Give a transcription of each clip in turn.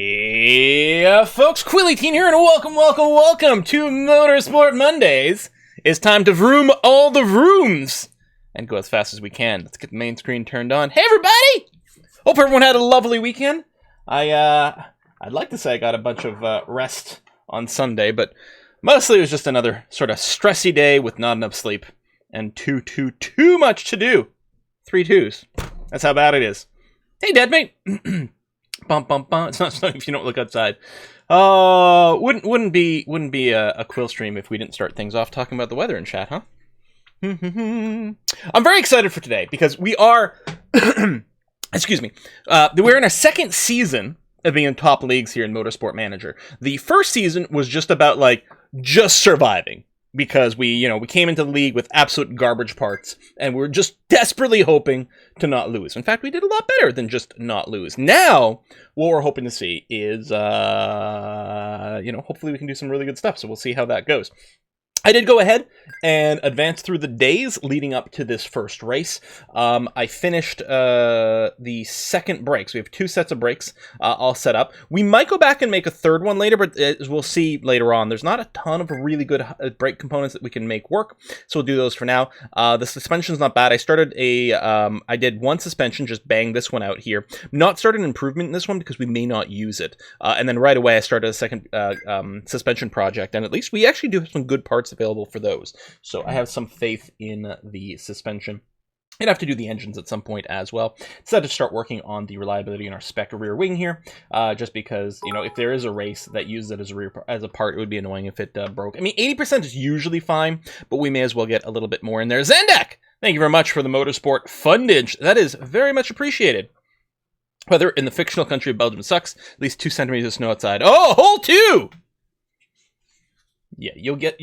Hey, folks, Quilly-Teen here, and welcome to Motorsport Mondays. It's time to vroom all the rooms and go as fast as we can. Let's get the main screen turned on. Hey, everybody! Hope everyone had a lovely weekend. I'd like to say I got a bunch of rest on Sunday, but mostly it was just another sort of stressy day with not enough sleep and too much to do. 3 2s. That's how bad it is. Hey, Deadmate. Bum bum bum. It's not snowing if you don't look outside. Wouldn't be a Quill stream if we didn't start things off talking about the weather in chat, huh? I'm very excited for today because we are, excuse me, we're in our second season of being in top leagues here in Motorsport Manager. The first season was just about just surviving. Because we came into the league with absolute garbage parts, and we were just desperately hoping to not lose. In fact, we did a lot better than just not lose. Now, what we're hoping to see is, hopefully we can do some really good stuff, so we'll see how that goes. I did go ahead and advance through the days leading up to this first race. I finished the second break. So we have 2 sets of breaks all set up. We might go back and make a third one later, but as we'll see later on, there's not a ton of really good brake components that we can make work. So we'll do those for now. The suspension's not bad. I started I did one suspension, just bang this one out here. Not started an improvement in this one because we may not use it. And then right away I started a second suspension project, and at least we actually do have some good parts available for those. So I have some faith in the suspension. I'd have to do the engines at some point as well. Decided to start working on the reliability in our spec rear wing here, just because, if there is a race that uses it as a part, it would be annoying if it broke. I mean, 80% is usually fine, but we may as well get a little bit more in there. Zendek, thank you very much for the Motorsport fundage. That is very much appreciated. Weather in the fictional country of Belgium sucks. At least 2 centimeters of snow outside. Oh, hole 2! Yeah, you'll get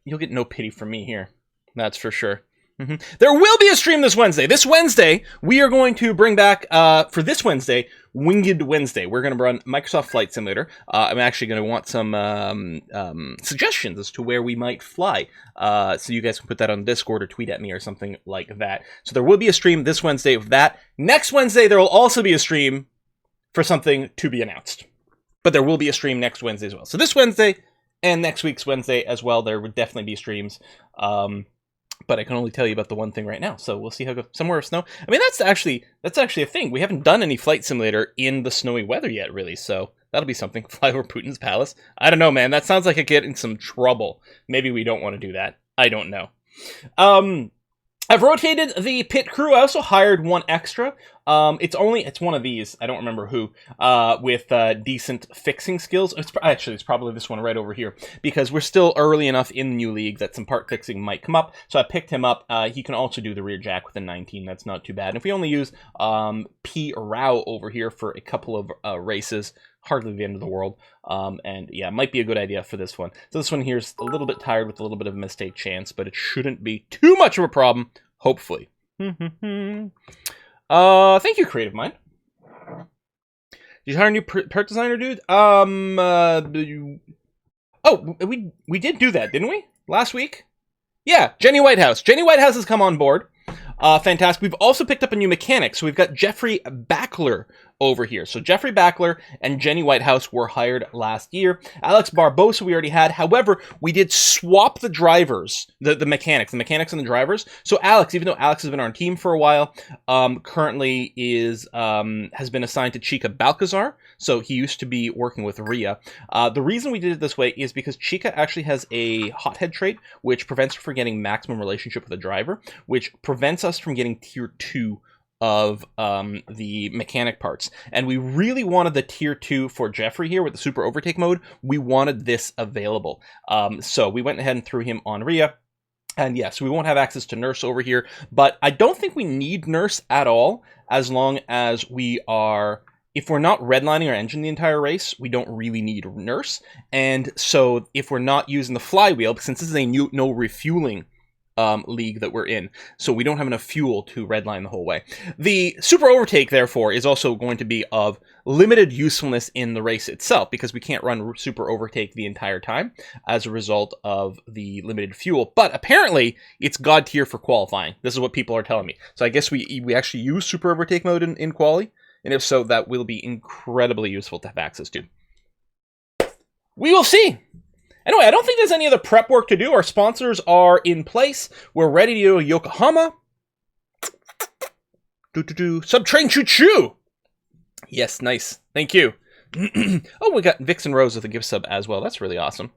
no pity from me here. That's for sure. There will be a stream this Wednesday. This Wednesday, we are going to bring back, for this Wednesday, Winged Wednesday. We're going to run Microsoft Flight Simulator. I'm actually going to want some suggestions as to where we might fly. So you guys can put that on Discord or tweet at me or something like that. So there will be a stream this Wednesday of that. Next Wednesday, there will also be a stream for something to be announced. But there will be a stream next Wednesday as well. So this Wednesday and next week's Wednesday as well, there would definitely be streams. But I can only tell you about the one thing right now. So we'll see how it goes. Somewhere of snow. I mean, that's actually a thing. We haven't done any Flight Simulator in the snowy weather yet, really. So that'll be something. Fly over Putin's palace. I don't know, man. That sounds like I get in some trouble. Maybe we don't want to do that. I don't know. I've rotated the pit crew. I also hired one extra. It's one of these. I don't remember who. With decent fixing skills. It's probably this one right over here, because we're still early enough in the new league that some part fixing might come up. So I picked him up. He can also do the rear jack with a 19. That's not too bad. And if we only use P. Rao over here for a couple of races, hardly the end of the world. And yeah, it might be a good idea for this one. So this one here's a little bit tired with a little bit of a mistake chance, but it shouldn't be too much of a problem, hopefully. Thank you, Creative Mind. Did you hire a new part designer, dude? We did do that, didn't we? Last week? Yeah, Jenny Whitehouse. Jenny Whitehouse has come on board. Fantastic. We've also picked up a new mechanic. So we've got Jeffrey Backler over here. So Jeffrey Backler and Jenny Whitehouse were hired last year. Alex Barbosa we already had. However, we did swap the drivers, the mechanics and the drivers. So Alex, even though Alex has been on our team for a while, currently has been assigned to Chica Balcazar. So he used to be working with Rhea. The reason we did it this way is because Chica actually has a hothead trait, which prevents her from getting maximum relationship with a driver, which prevents us from getting tier 2 of the mechanic parts. And we really wanted the tier 2 for Jeffrey here with the super overtake mode. We wanted this available. So we went ahead and threw him on Rhea. And yes, we won't have access to Nurse over here, but I don't think we need Nurse at all, as long as if we're not redlining our engine the entire race, we don't really need Nurse. And so if we're not using the flywheel, since this is a no refueling league that we're in, so we don't have enough fuel to redline the whole way. The super overtake, therefore, is also going to be of limited usefulness in the race itself, because we can't run super overtake the entire time as a result of the limited fuel. But apparently, it's god tier for qualifying. This is what people are telling me. So I guess we actually use super overtake mode in quali. And if so, that will be incredibly useful to have access to. We will see. Anyway, I don't think there's any other prep work to do. Our sponsors are in place. We're ready to do Yokohama. Subtrain choo-choo. Yes, nice. Thank you. Oh, we got Vixen Rose with a gift sub as well. That's really awesome.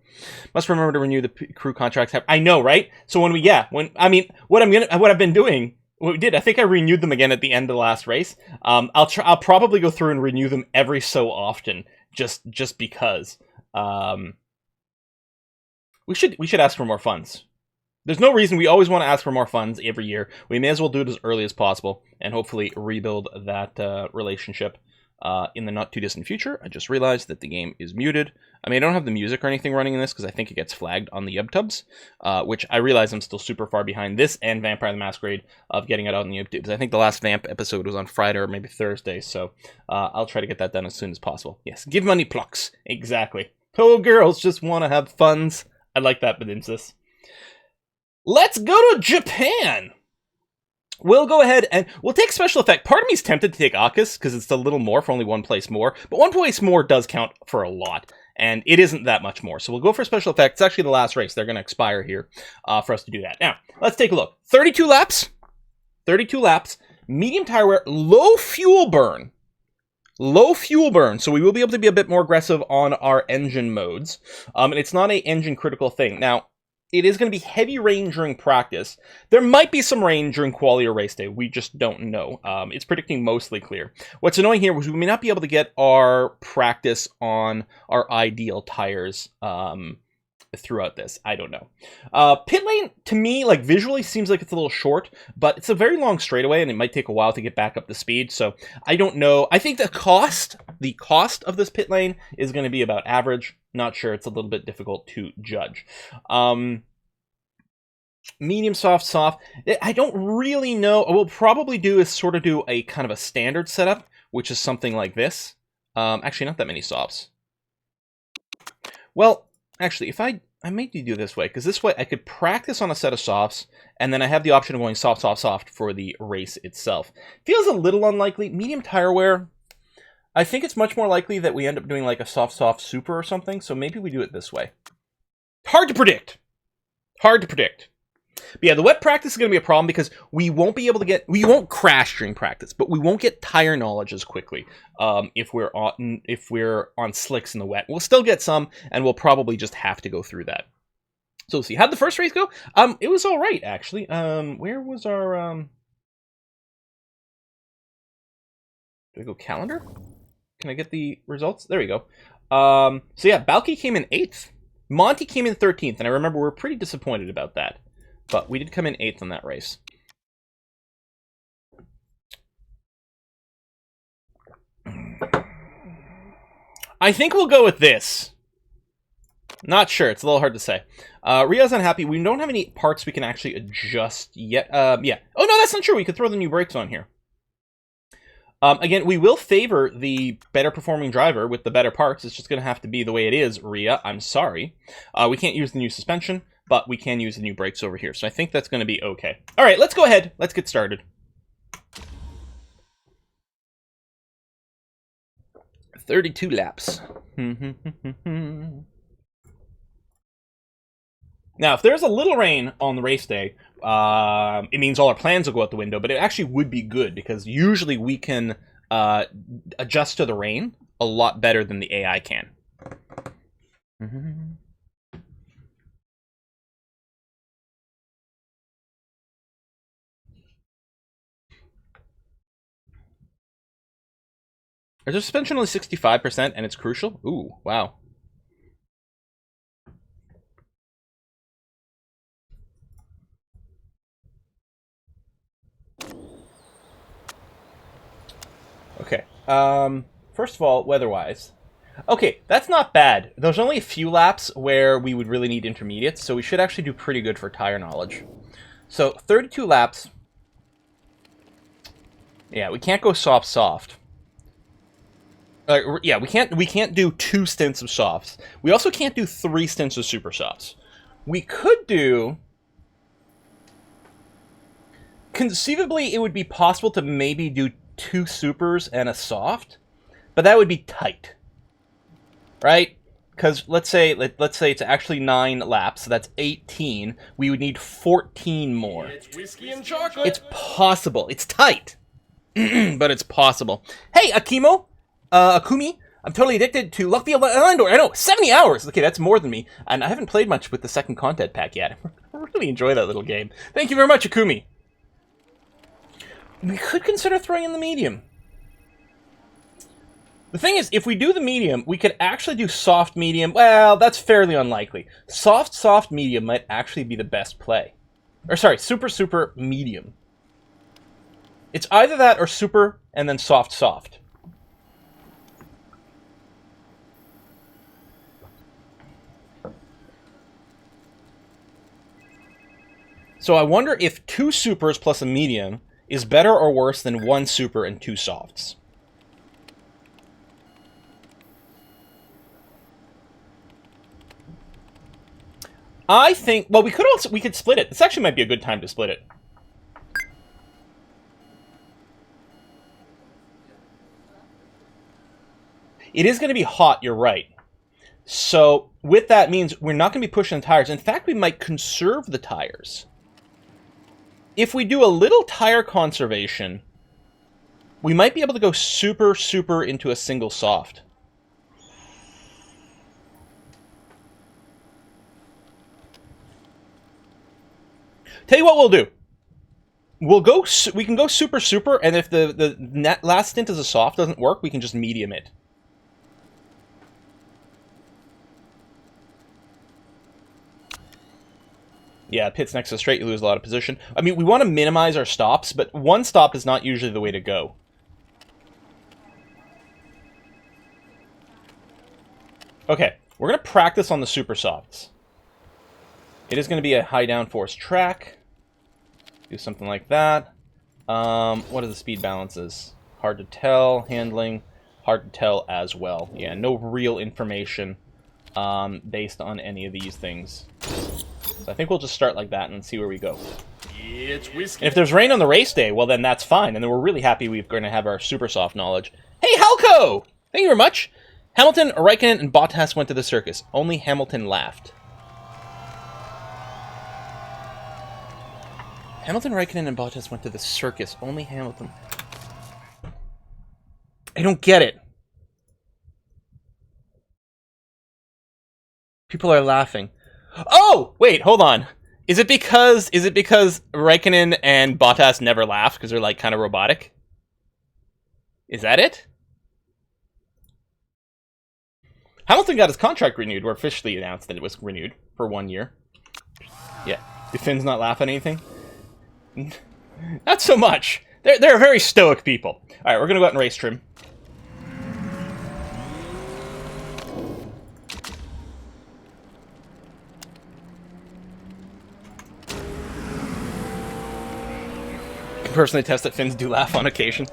Must remember to renew the crew contracts. I know, right? So what I've been doing, what we did, I think I renewed them again at the end of the last race. I'll probably go through and renew them every so often, just because. We should ask for more funds. There's no reason. We always want to ask for more funds every year. We may as well do it as early as possible and hopefully rebuild that relationship in the not too distant future. I just realized that the game is muted. I mean, I don't have the music or anything running in this because I think it gets flagged on the YubTubs, which I realize I'm still super far behind this and Vampire the Masquerade of getting it out on the YubTubes. I think the last Vamp episode was on Friday or maybe Thursday, so I'll try to get that done as soon as possible. Yes, give money plucks. Exactly. Oh, girls just want to have funds. I like that, Bedimsis. Let's go to Japan. We'll go ahead and we'll take special effect. Part of me is tempted to take Akis because it's a little more for only one place more, but one place more does count for a lot, and it isn't that much more. So we'll go for special effect. It's actually the last race. They're going to expire here for us to do that. Now, let's take a look. 32 laps. 32 laps. Medium tire wear. Low fuel burn. Low fuel burn, so we will be able to be a bit more aggressive on our engine modes. And it's not an engine critical thing. Now, it is going to be heavy rain during practice. There might be some rain during quali or race day. We just don't know. It's predicting mostly clear. What's annoying here is we may not be able to get our practice on our ideal tires throughout this. I don't know. Pit lane, to me, like visually seems like it's a little short, but it's a very long straightaway and it might take a while to get back up to speed. So I don't know. I think the cost of this pit lane is going to be about average. Not sure. It's a little bit difficult to judge. Medium, soft. I don't really know. What we'll probably do is sort of do a kind of a standard setup, which is something like this. Actually, not that many softs. Well, actually, if I may do it this way, because this way I could practice on a set of softs, and then I have the option of going soft for the race itself. Feels a little unlikely. Medium tire wear, I think it's much more likely that we end up doing like a soft super or something, so maybe we do it this way. Hard to predict. But yeah, the wet practice is going to be a problem because we won't crash during practice, but we won't get tire knowledge as quickly if we're on slicks in the wet. We'll still get some, and we'll probably just have to go through that. So we'll see. How'd the first race go? It was all right, actually. Where was our... Do I go calendar? Can I get the results? There we go. So yeah, Balky came in 8th. Monty came in 13th, and I remember we were pretty disappointed about that. But we did come in 8th on that race. I think we'll go with this. Not sure. It's a little hard to say. Ria's unhappy. We don't have any parts we can actually adjust yet. Yeah. Oh, no, that's not true. We could throw the new brakes on here. Again, we will favor the better performing driver with the better parts. It's just going to have to be the way it is, Ria. I'm sorry. We can't use the new suspension, but we can use the new brakes over here. So I think that's going to be okay. All right, let's go ahead. Let's get started. 32 laps. Now, if there's a little rain on the race day, it means all our plans will go out the window, but it actually would be good because usually we can adjust to the rain a lot better than the AI can. Is the suspension only 65% and it's crucial? Ooh, wow. Okay. First of all, weather-wise. Okay, that's not bad. There's only a few laps where we would really need intermediates, so we should actually do pretty good for tire knowledge. So, 32 laps. Yeah, we can't go soft. Yeah, we can't do 2 stints of softs. We also can't do 3 stints of super softs. We could do... Conceivably, it would be possible to maybe do 2 supers and a soft, but that would be tight, right? Because let's say it's actually 9 laps, so that's 18. We would need 14 more. It's whiskey and chocolate. It's possible. It's tight, but it's possible. Hey, Akumi, I'm totally addicted to Luckfield Landor. I know, 70 hours. Okay, that's more than me, and I haven't played much with the second content pack yet. I really enjoy that little game. Thank you very much, Akumi. We could consider throwing in the medium. The thing is, if we do the medium, we could actually do soft medium. Well, that's fairly unlikely. Soft medium might actually be the best play. Or sorry, super medium. It's either that or super and then soft. So I wonder if 2 supers plus a medium is better or worse than 1 super and 2 softs. I think, well, we could split it. This actually might be a good time to split it. It is going to be hot, you're right. So, with that means we're not going to be pushing the tires. In fact, we might conserve the tires. If we do a little tire conservation, we might be able to go super into a single soft. Tell you what we'll do. We can go super, and if the last stint as a soft doesn't work, we can just medium it. Yeah, pit's next to straight, you lose a lot of position. I mean, we want to minimize our stops, but 1 stop is not usually the way to go. Okay, we're going to practice on the super softs. It is going to be a high downforce track. Do something like that. What are the speed balances? Hard to tell. Handling, hard to tell as well. Yeah, no real information based on any of these things. So I think we'll just start like that and see where we go. It's whiskey. If there's rain on the race day, well then that's fine, and then we're really happy we're going to have our super soft knowledge. Hey, Halco! Thank you very much. Hamilton, Raikkonen, and Bottas went to the circus. Only Hamilton laughed. Hamilton, Raikkonen, and Bottas went to the circus. Only Hamilton. I don't get it. People are laughing. Oh! Wait, hold on. Is it because Raikkonen and Bottas never laugh because they're like kind of robotic? Is that it? Hamilton got his contract renewed, or officially announced that it was renewed for 1 year. Yeah. Do Finns not laugh at anything? Not so much. They're very stoic people. Alright, we're gonna go out and race trim. I can personally test that Finns do laugh on occasion.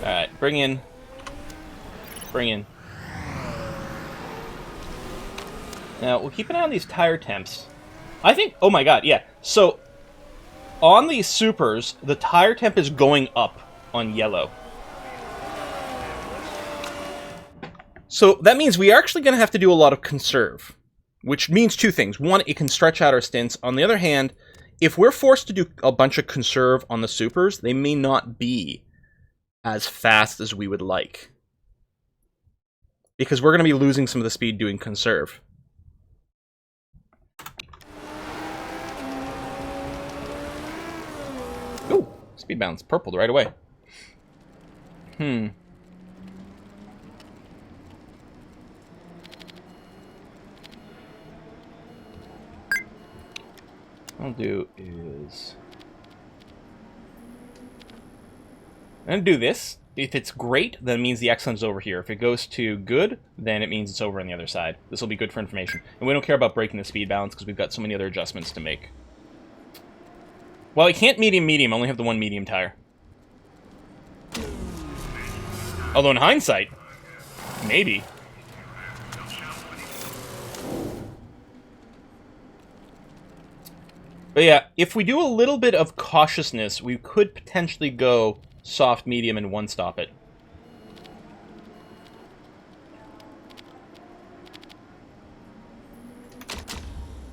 Alright, bring in. Now, we'll keep an eye on these tire temps. I think, oh my god, yeah. So, on these supers, the tire temp is going up on yellow. So, that means we are actually going to have to do a lot of conserve. Which means 2 things. 1, it can stretch out our stints. On the other hand, if we're forced to do a bunch of conserve on the supers, they may not be as fast as we would like. Because we're going to be losing some of the speed doing conserve. Ooh, speed bounce purpled right away. What I'll do is I'm going to do this. If it's great, then it means the excellence is over here. If it goes to good, then it means it's over on the other side. This will be good for information. And we don't care about breaking the speed balance because we've got so many other adjustments to make. Well, I can't medium, I only have the 1 medium tire. Although in hindsight, maybe. But yeah, if we do a little bit of cautiousness, we could potentially go soft, medium, and one-stop it.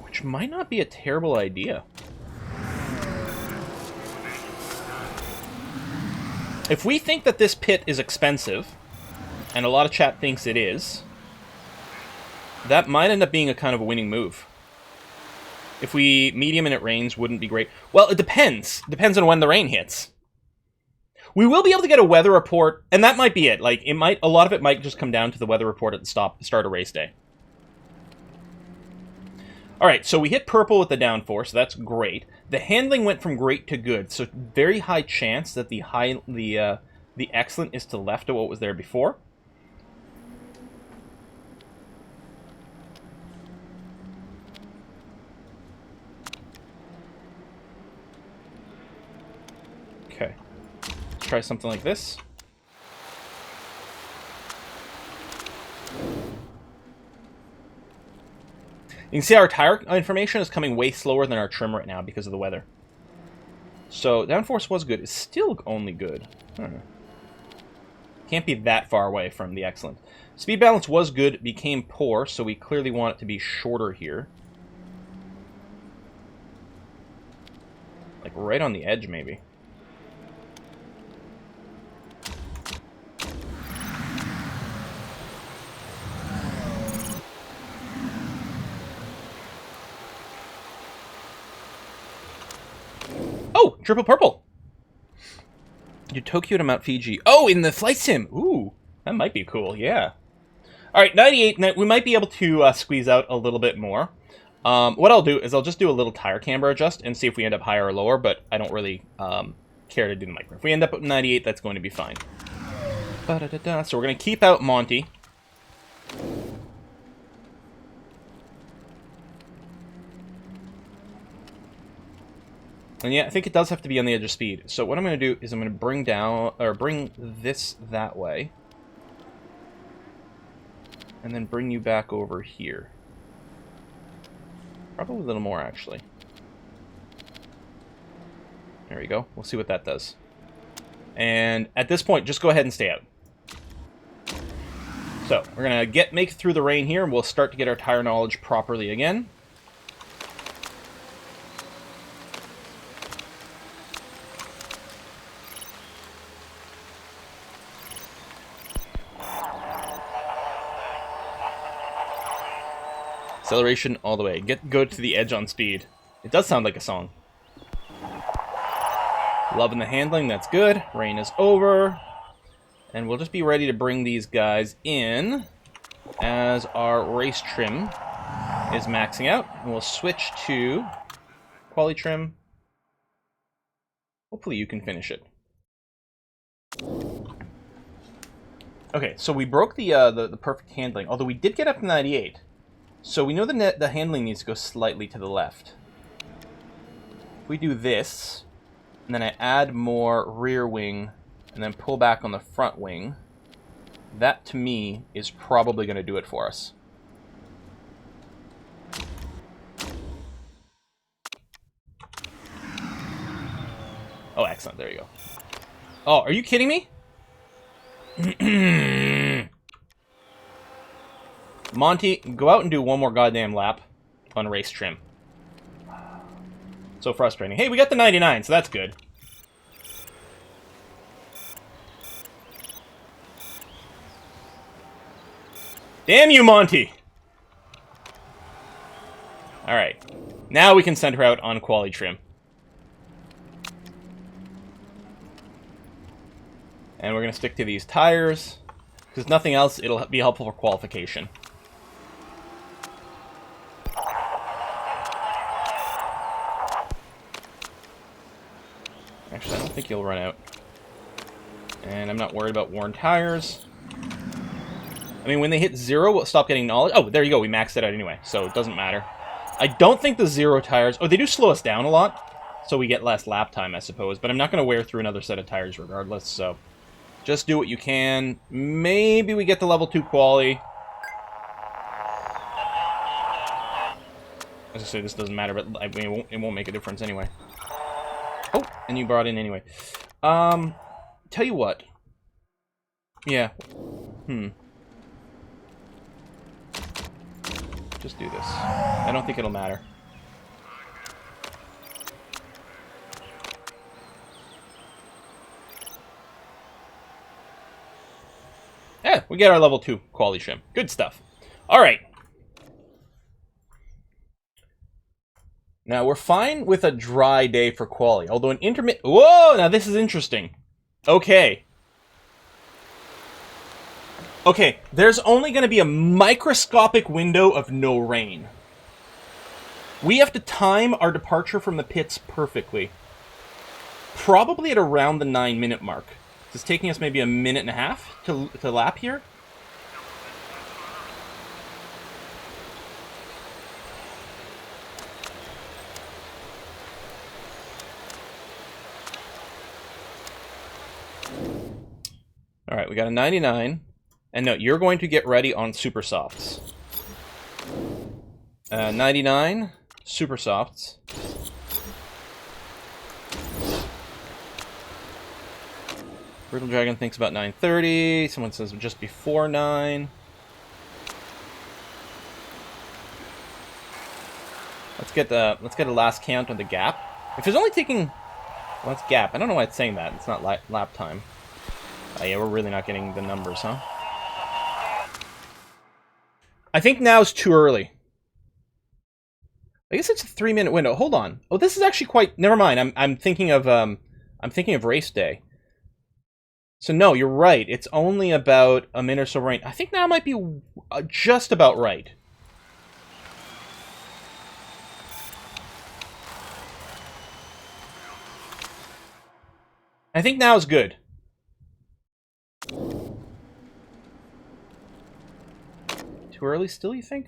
Which might not be a terrible idea. If we think that this pit is expensive, and a lot of chat thinks it is, that might end up being a kind of a winning move. If we medium and it rains, wouldn't be great. Well, it depends. Depends on when the rain hits. We will be able to get a weather report, and that might be it. Like, it might, a lot of it might just come down to the weather report at the start of race day. Alright, so we hit purple with the downforce, so that's great. The handling went from great to good, so very high chance that the excellent is to the left of what was there before. Okay, let's try something like this. You can see our tire information is coming way slower than our trim right now because of the weather. So, downforce was good. It's still only good. Can't be that far away from the excellent. Speed balance was good, became poor, so we clearly want it to be shorter here. Like right on the edge, maybe. Oh, triple purple. You Tokyo to Mount Fiji. Oh, in the flight sim. Ooh, that might be cool. Yeah. All right, 98. We might be able to squeeze out a little bit more. What I'll do is I'll just do a little tire camber adjust and see if we end up higher or lower, but I don't really care to do the micro. If we end up at 98, that's going to be fine. So we're going to keep out Monty. And yeah, I think it does have to be on the edge of speed. So what I'm going to do is I'm going to bring this that way. And then bring you back over here. Probably a little more, actually. There we go. We'll see what that does. And at this point, just go ahead and stay out. So, we're going to make it through the rain here, and we'll start to get our tire knowledge properly again. Acceleration all the way. Go to the edge on speed. It does sound like a song. Loving the handling, that's good. Rain is over. And we'll just be ready to bring these guys in as our race trim is maxing out. And we'll switch to quali trim. Hopefully you can finish it. Okay, so we broke the perfect handling, although we did get up to 98. So we know the handling needs to go slightly to the left. If we do this, and then I add more rear wing, and then pull back on the front wing, that to me is probably going to do it for us. Oh, excellent. There you go. Oh, are you kidding me? Monty, go out and do one more goddamn lap on race trim. So frustrating. Hey, we got the 99, so that's good. Damn you, Monty! Alright. Now we can send her out on quali trim. And we're going to stick to these tires. Because nothing else, it'll be helpful for qualification. Actually, I don't think you'll run out. And I'm not worried about worn tires. I mean, when they hit 0, we'll stop getting knowledge. Oh, there you go. We maxed it out anyway, so it doesn't matter. I don't think the 0 tires... Oh, they do slow us down a lot, so we get less lap time, I suppose. But I'm not going to wear through another set of tires regardless, so... Just do what you can. Maybe we get the level 2 quali. As I say, this doesn't matter, but I mean, it won't make a difference anyway. Oh, and you brought in anyway. Tell you what. Yeah. Just do this. I don't think it'll matter. Yeah, we get our level 2 quality shim. Good stuff. Alright. Now, we're fine with a dry day for quality, although an intermittent... Whoa! Now, this is interesting. Okay. Okay, there's only going to be a microscopic window of no rain. We have to time our departure from the pits perfectly. Probably at around the 9-minute mark. It's taking us maybe a minute and a half to lap here. Alright, we got a 99. And no, you're going to get ready on Super Softs. 99, Super Softs. Brutal Dragon thinks about 9:30. Someone says just before 9. Let's get a last count on the gap. If it's only taking... Well, it's gap. I don't know why it's saying that. It's not lap time. Oh, yeah, we're really not getting the numbers, huh? I think now's too early. I guess it's a 3-minute window. Hold on. Oh, this is actually quite... Never mind. I'm thinking of race day. So no, you're right. It's only about a minute or so rain. I think now might be just about right. I think now is good. Too early still, you think?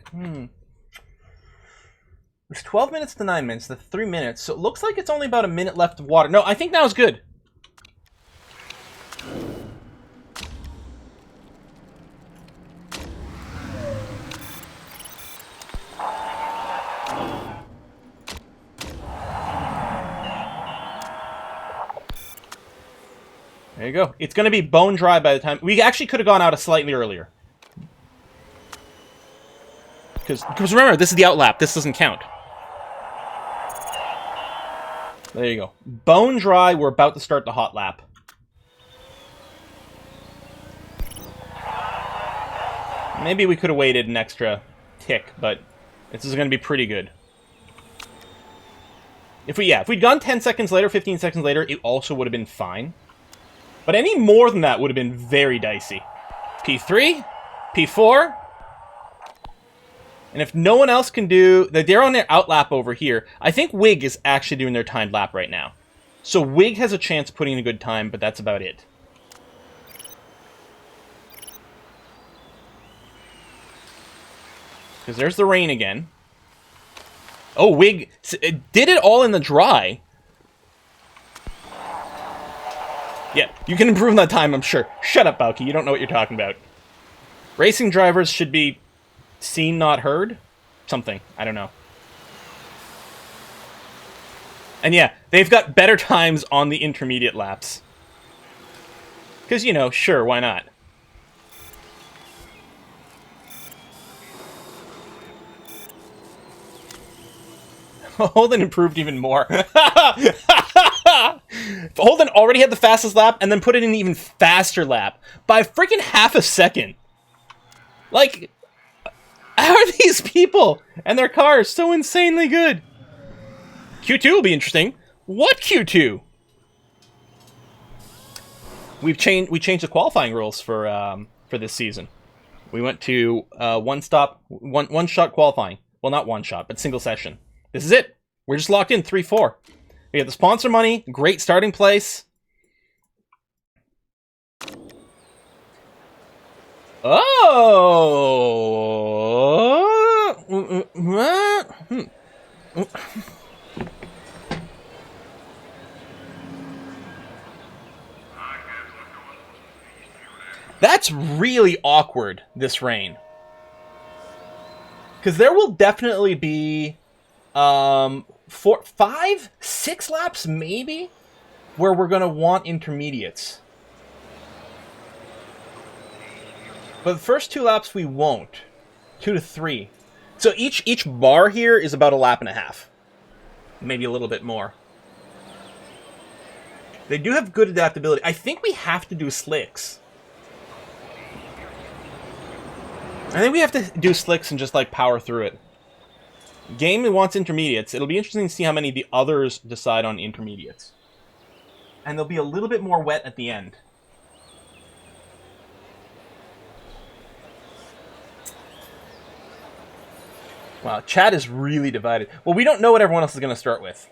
There's 12 minutes to 9 minutes, the 3 minutes, so it looks like it's only about a minute left of water. No, I think now is good. There you go. It's going to be bone dry by the time... We actually could have gone out slightly earlier. Because remember, this is the outlap. This doesn't count. There you go. Bone dry, we're about to start the hot lap. Maybe we could have waited an extra tick, but this is going to be pretty good. If we'd gone 10 seconds later, 15 seconds later, it also would have been fine. But any more than that would have been very dicey. P3, P4. And if no one else can do... They're on their outlap over here. I think Wig is actually doing their timed lap right now. So Wig has a chance of putting in a good time, but that's about it. Because there's the rain again. Oh, Wig did it all in the dry. Yeah, you can improve on that time, I'm sure. Shut up, Balky. You don't know what you're talking about. Racing drivers should be seen, not heard? Something. I don't know. And yeah, they've got better times on the intermediate laps. Because, you know, sure, why not? Holden improved even more. Holden already had the fastest lap and then put it in an even faster lap by freaking half a second. Like, how are these people and their cars so insanely good? Q2 will be interesting. What Q2? We changed the qualifying rules for this season. We went to one shot qualifying. Well, not one shot, but single session. This is it. We're just locked in 3-4. We have the sponsor money, great starting place. Oh! That's really awkward, this rain. Because there will definitely be 4, 5, 6 laps maybe, where we're going to want intermediates. But the first 2 laps we won't. 2 to 3. So each bar here is about a lap and a half. Maybe a little bit more. They do have good adaptability. I think we have to do slicks. I think we have to do slicks and just, like, power through it. Game wants intermediates. It'll be interesting to see how many of the others decide on intermediates. And they'll be a little bit more wet at the end. Wow, chat is really divided. Well, we don't know what everyone else is going to start with.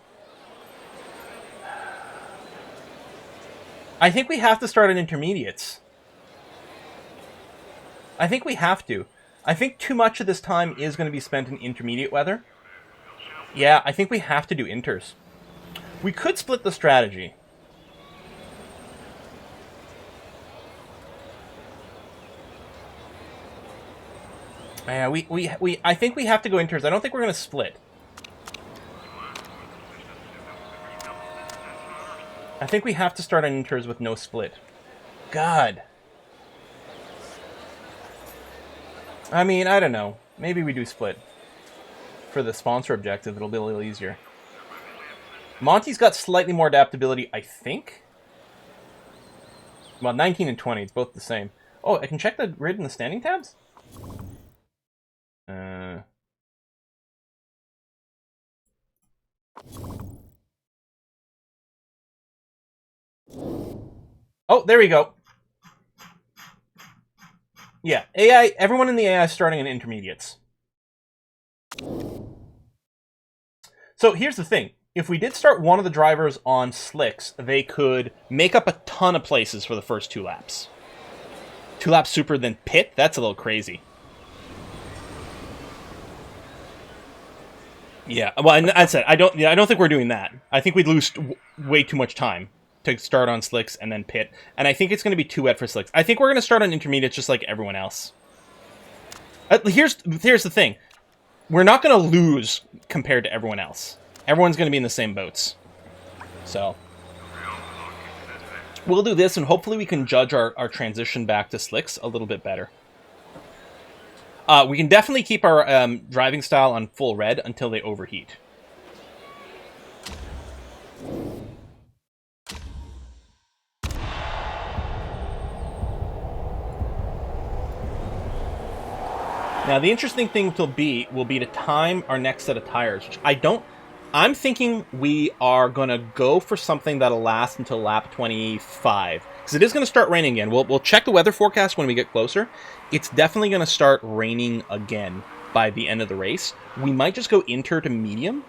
I think we have to start on intermediates. I think we have to. I think too much of this time is going to be spent in intermediate weather. Yeah, I think we have to do inters. We could split the strategy. Yeah, I think we have to go inters. I don't think we're going to split. I think we have to start on inters with no split. God. I mean, I don't know. Maybe we do split. For the sponsor objective, it'll be a little easier. Monty's got slightly more adaptability, I think. Well, 19 and 20, it's both the same. Oh, I can check the grid and the standing tabs? Oh, there we go. Yeah, AI, everyone in the AI is starting in intermediates. So here's the thing. If we did start one of the drivers on slicks, they could make up a ton of places for the first 2 laps. 2 laps super, then pit? That's a little crazy. Yeah, well, I said I don't think we're doing that. I think we'd lose way too much time to start on slicks and then pit, and I think it's going to be too wet for slicks. I think we're going to start on intermediates just like everyone else. Here's the thing: we're not going to lose compared to everyone else. Everyone's going to be in the same boats, so we'll do this, and hopefully we can judge our transition back to slicks a little bit better. We can definitely keep our driving style on full red until they overheat. Now, the interesting thing will be to time our next set of tires, which I'm thinking we are going to go for something that'll last until lap 25. Because it is going to start raining again. We'll check the weather forecast when we get closer. It's definitely going to start raining again by the end of the race. We might just go inter to medium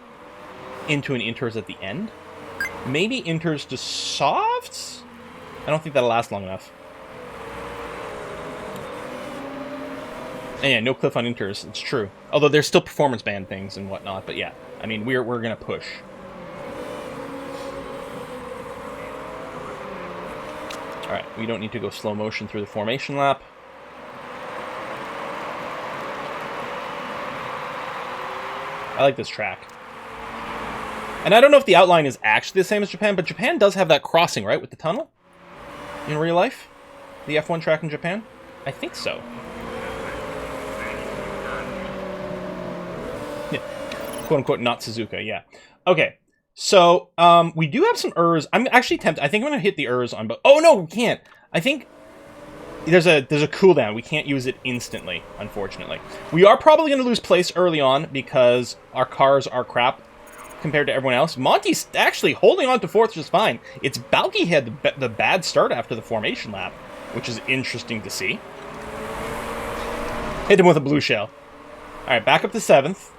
into an inters at the end. Maybe inters to softs? I don't think that'll last long enough. And yeah, no cliff on inters, it's true. Although there's still performance band things and whatnot, but yeah. I mean, we're going to push. Alright, we don't need to go slow motion through the formation lap. I like this track. And I don't know if the outline is actually the same as Japan, but Japan does have that crossing, right, with the tunnel? In real life? The F1 track in Japan? I think so. Quote-unquote, not Suzuka, yeah. Okay, so we do have some ERS. I'm actually tempted. I think I'm going to hit the ERS on both. Oh, no, we can't. I think there's a cooldown. We can't use it instantly, unfortunately. We are probably going to lose place early on because our cars are crap compared to everyone else. Monty's actually holding on to fourth just fine. It's Balky had the bad start after the formation lap, which is interesting to see. Hit him with a blue shell. All right, back up to 7th.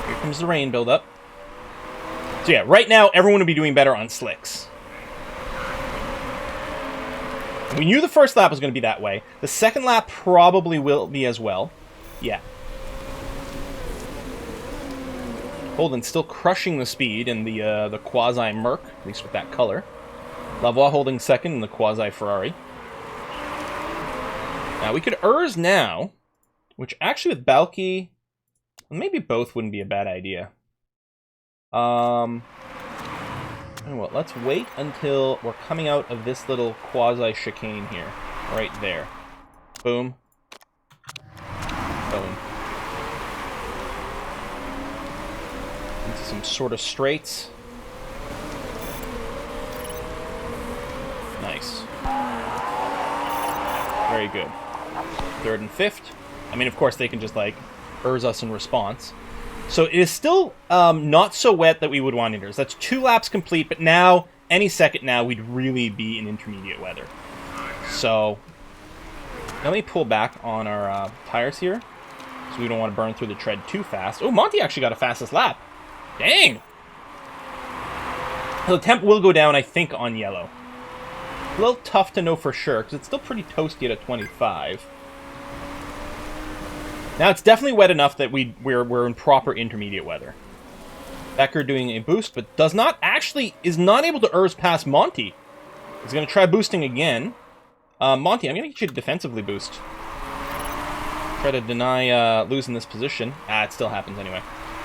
Here comes the rain buildup. So yeah, right now, everyone would be doing better on slicks. We knew the first lap was going to be that way. The second lap probably will be as well. Yeah. Holden still crushing the speed in the quasi-Merc, at least with that color. Lavoie holding second in the quasi-Ferrari. Now, we could ERS now, which actually with Balky... Maybe both wouldn't be a bad idea. You know what, let's wait until we're coming out of this little quasi-chicane here. Right there. Boom. Boom. Into some sort of straights. Nice. Very good. Third and fifth. I mean, of course, they can just, like, urge us in response. So it is still not so wet that we would want inters. That's 2 laps complete, but now, any second now, we'd really be in intermediate weather. So, let me pull back on our tires here, so we don't want to burn through the tread too fast. Oh, Monty actually got a fastest lap. Dang! The temp will go down, I think, on yellow. A little tough to know for sure, because it's still pretty toasty at 25. Now, it's definitely wet enough that we're in proper intermediate weather. Becker doing a boost, but is not able to urge past Monty. He's going to try boosting again. Monty, I'm going to get you to defensively boost. Try to deny losing this position. It still happens anyway.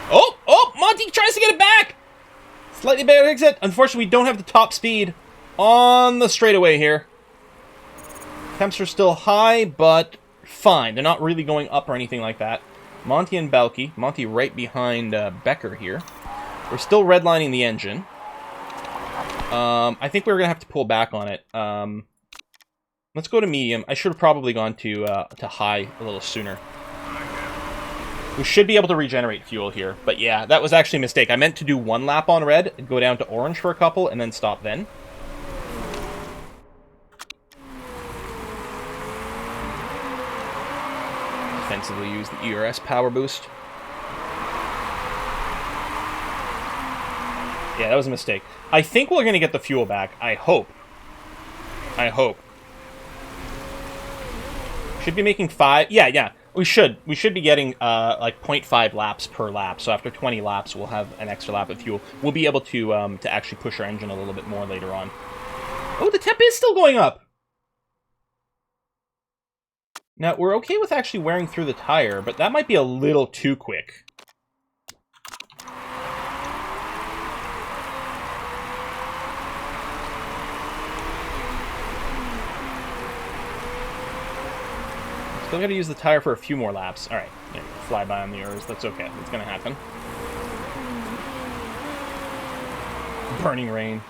Oh! Monty tries to get it back! Slightly better exit. Unfortunately, we don't have the top speed on the straightaway here. Temps are still high, but fine. They're not really going up or anything like that. Monty and Balky. Monty right behind Becker here. We're still redlining the engine. I think we're going to have to pull back on it. Let's go to medium. I should have probably gone to high a little sooner. We should be able to regenerate fuel here. But yeah, that was actually a mistake. I meant to do 1 lap on red, and go down to orange for a couple, and then stop then. Defensively use the ERS power boost. Yeah, that was a mistake. I think we're going to get the fuel back. I hope. Should be making 5. Yeah. We should be getting like 0.5 laps per lap. So after 20 laps, we'll have an extra lap of fuel. We'll be able to actually push our engine a little bit more later on. Oh, the temp is still going up. Now, we're okay with actually wearing through the tire, but that might be a little too quick. Still got to use the tire for a few more laps. All right, yeah, fly by on the ERS. That's okay. It's going to happen. Burning rain.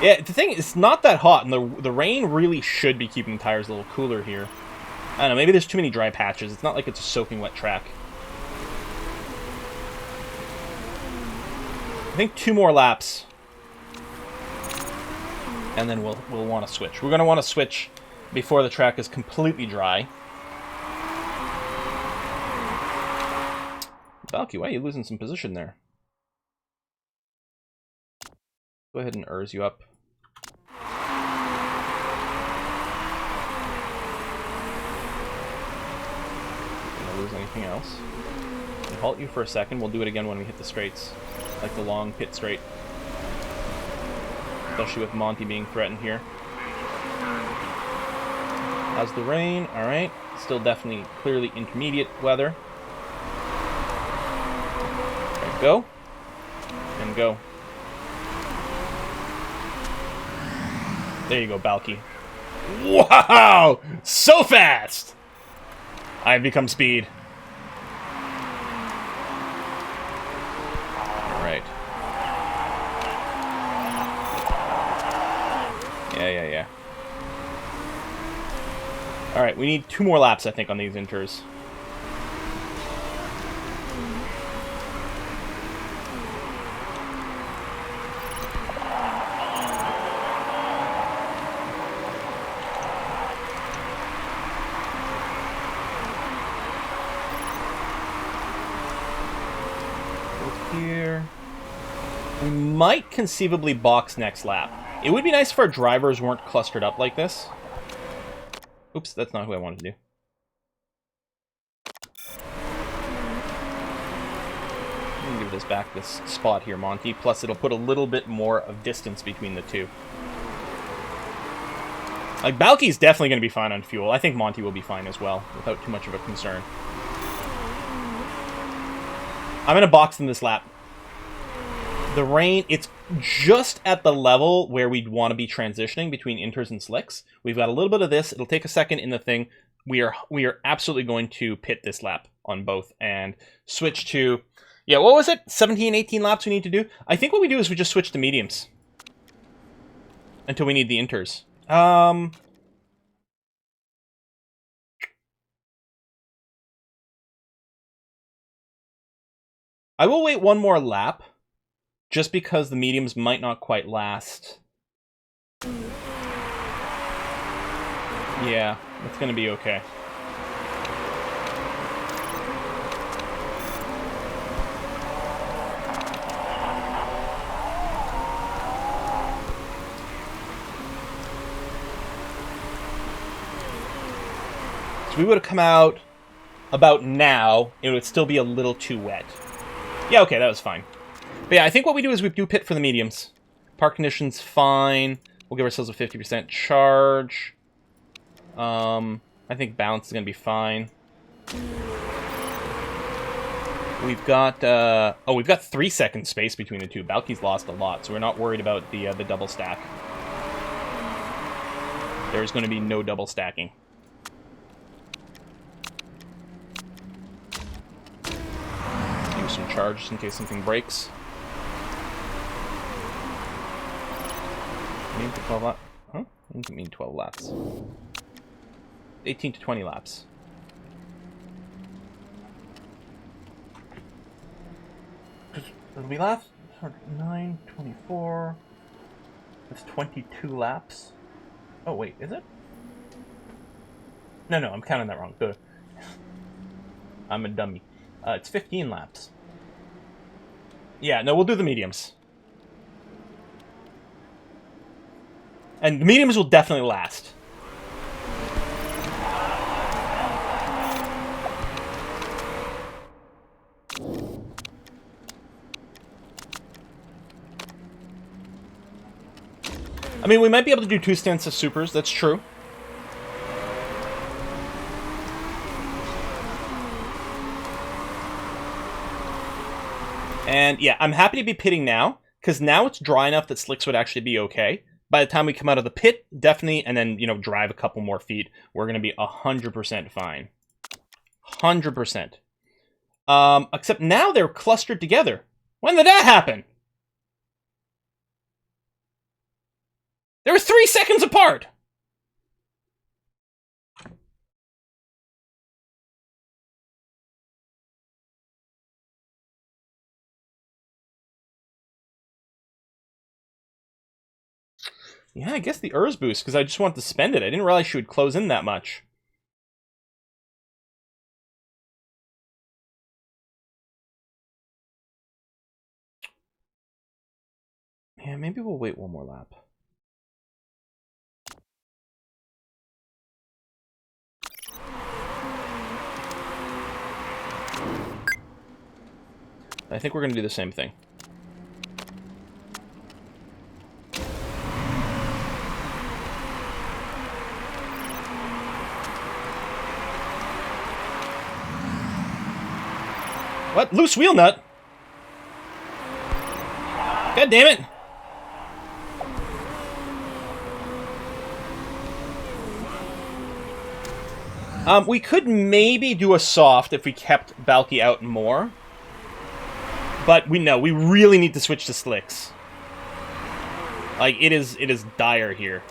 Yeah, the thing is, it's not that hot, and the rain really should be keeping the tires a little cooler here. I don't know, maybe there's too many dry patches. It's not like it's a soaking wet track. I think 2 more laps. And then we'll want to switch. We're going to want to switch before the track is completely dry. Valky, why are you losing some position there? Go ahead and ERS you up. Don't lose anything else. We'll halt you for a second. We'll do it again when we hit the straights. Like the long pit straight. Especially with Monty being threatened here. How's the rain? Alright. Still definitely clearly intermediate weather. Right, go. And go. There you go, Balky. Wow! So fast! I've become speed. Alright. Yeah. Alright, we need 2 more laps, I think, on these inters. Here. We might conceivably box next lap. It would be nice if our drivers weren't clustered up like this. Oops, that's not who I wanted to do. I'm gonna give this back this spot here, Monty. Plus, it'll put a little bit more of distance between the two. Like, Balky's definitely going to be fine on fuel. I think Monty will be fine as well, without too much of a concern. I'm going to box them this lap. The rain, it's just at the level where we'd want to be transitioning between inters and slicks. We've got a little bit of this. It'll take a second in the thing. We are absolutely going to pit this lap on both and switch to, yeah, what was it? 17, 18 laps we need to do? I think what we do is we just switch to mediums until we need the inters. I will wait one more lap, just because the mediums might not quite last. Yeah, it's going to be okay. So we would have come out about now. It would still be a little too wet. Yeah, okay, that was fine. But yeah, I think what we do is we do pit for the mediums. Park conditions, fine. We'll give ourselves a 50% charge. I think balance is going to be fine. We've got, we've got 3 seconds space between the two. Balky's lost a lot, so we're not worried about the double stack. There's going to be no double stacking. Use some charge just in case something breaks. Mean to 12 laps? Huh? I think it mean 12 laps. 18 to 20 laps. It'll be last 9, 24. That's 22 laps. Oh wait, is it? No, I'm counting that wrong. Good. I'm a dummy. It's 15 laps. Yeah, no, we'll do the mediums. And the mediums will definitely last. I mean, we might be able to do 2 stints of supers, that's true. And yeah, I'm happy to be pitting now, because now it's dry enough that slicks would actually be okay. By the time we come out of the pit, definitely, and then, you know, drive a couple more feet, we're going to be 100% fine. 100%. Except now they're clustered together. When did that happen? They were 3 seconds apart! Yeah, I guess the ERS boost, because I just wanted to spend it. I didn't realize she would close in that much. Yeah, maybe we'll wait one more lap. I think we're going to do the same thing. What? Loose wheel nut? God damn it! We could maybe do a soft if we kept Balky out more. But we really need to switch to slicks. Like, it is dire here.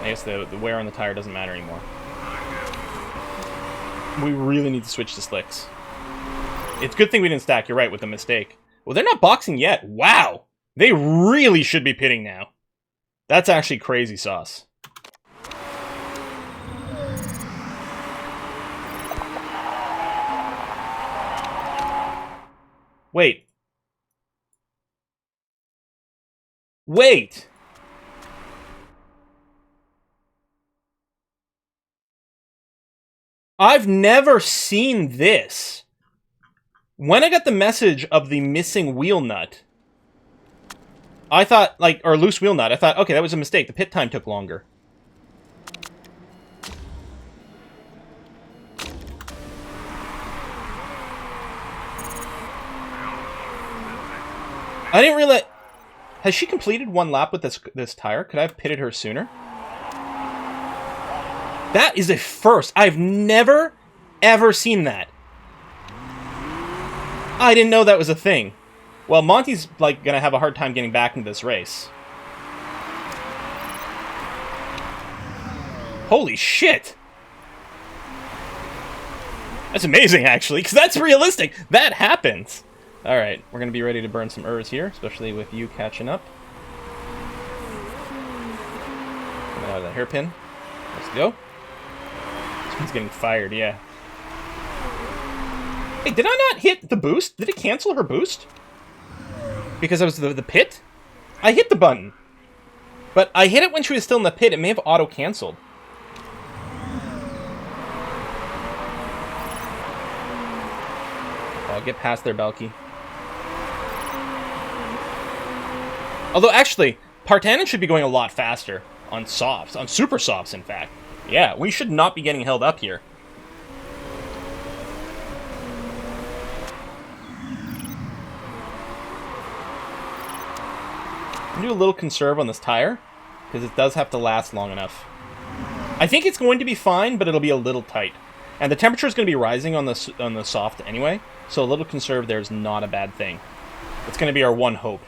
I guess the wear on the tire doesn't matter anymore. We really need to switch to slicks. It's a good thing we didn't stack, you're right, with the mistake. Well, they're not boxing yet. Wow! They really should be pitting now. That's actually crazy sauce. Wait. Wait! I've never seen this. When I got the message of the missing wheel nut, I thought, like, or loose wheel nut, I thought, okay, that was a mistake. The pit time took longer. I didn't realize... Has she completed one lap with this tire? Could I have pitted her sooner? That is a first. I've never, ever seen that. I didn't know that was a thing. Well, Monty's, like, gonna have a hard time getting back into this race. Holy shit! That's amazing, actually, because that's realistic. That happens. All right, we're going to be ready to burn some Urs here, especially with you catching up. Coming out of the hairpin. Let's go. This one's getting fired, yeah. Hey, did I not hit the boost? Did it cancel her boost? Because I was the pit? I hit the button. But I hit it when she was still in the pit. It may have auto-canceled. I'll get past there, Balky. Although, actually, Partanen should be going a lot faster on softs, on super softs, in fact. Yeah, we should not be getting held up here. I'm gonna do a little conserve on this tire, because it does have to last long enough. I think it's going to be fine, but it'll be a little tight. And the temperature is going to be rising on the soft anyway, so a little conserve there is not a bad thing. It's going to be our one hope.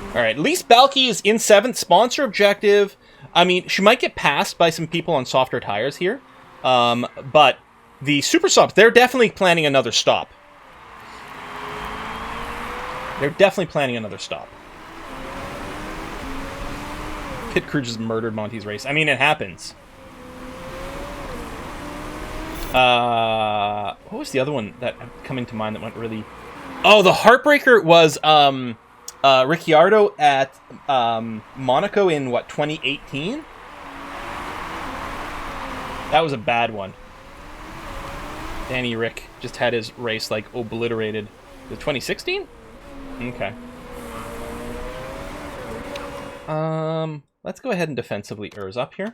Alright, at least Balky is in 7th, sponsor objective. I mean, she might get passed by some people on softer tires here, but the super softs, they're definitely planning another stop. They're definitely planning another stop. Pit crew just murdered Monty's race. I mean, it happens. What was the other one that coming to mind that went really... Oh, the heartbreaker was Ricciardo at Monaco in, what, 2018? That was a bad one. Danny Rick just had his race, like, obliterated. Was it 2016? Okay. Let's go ahead and defensively Urs up here.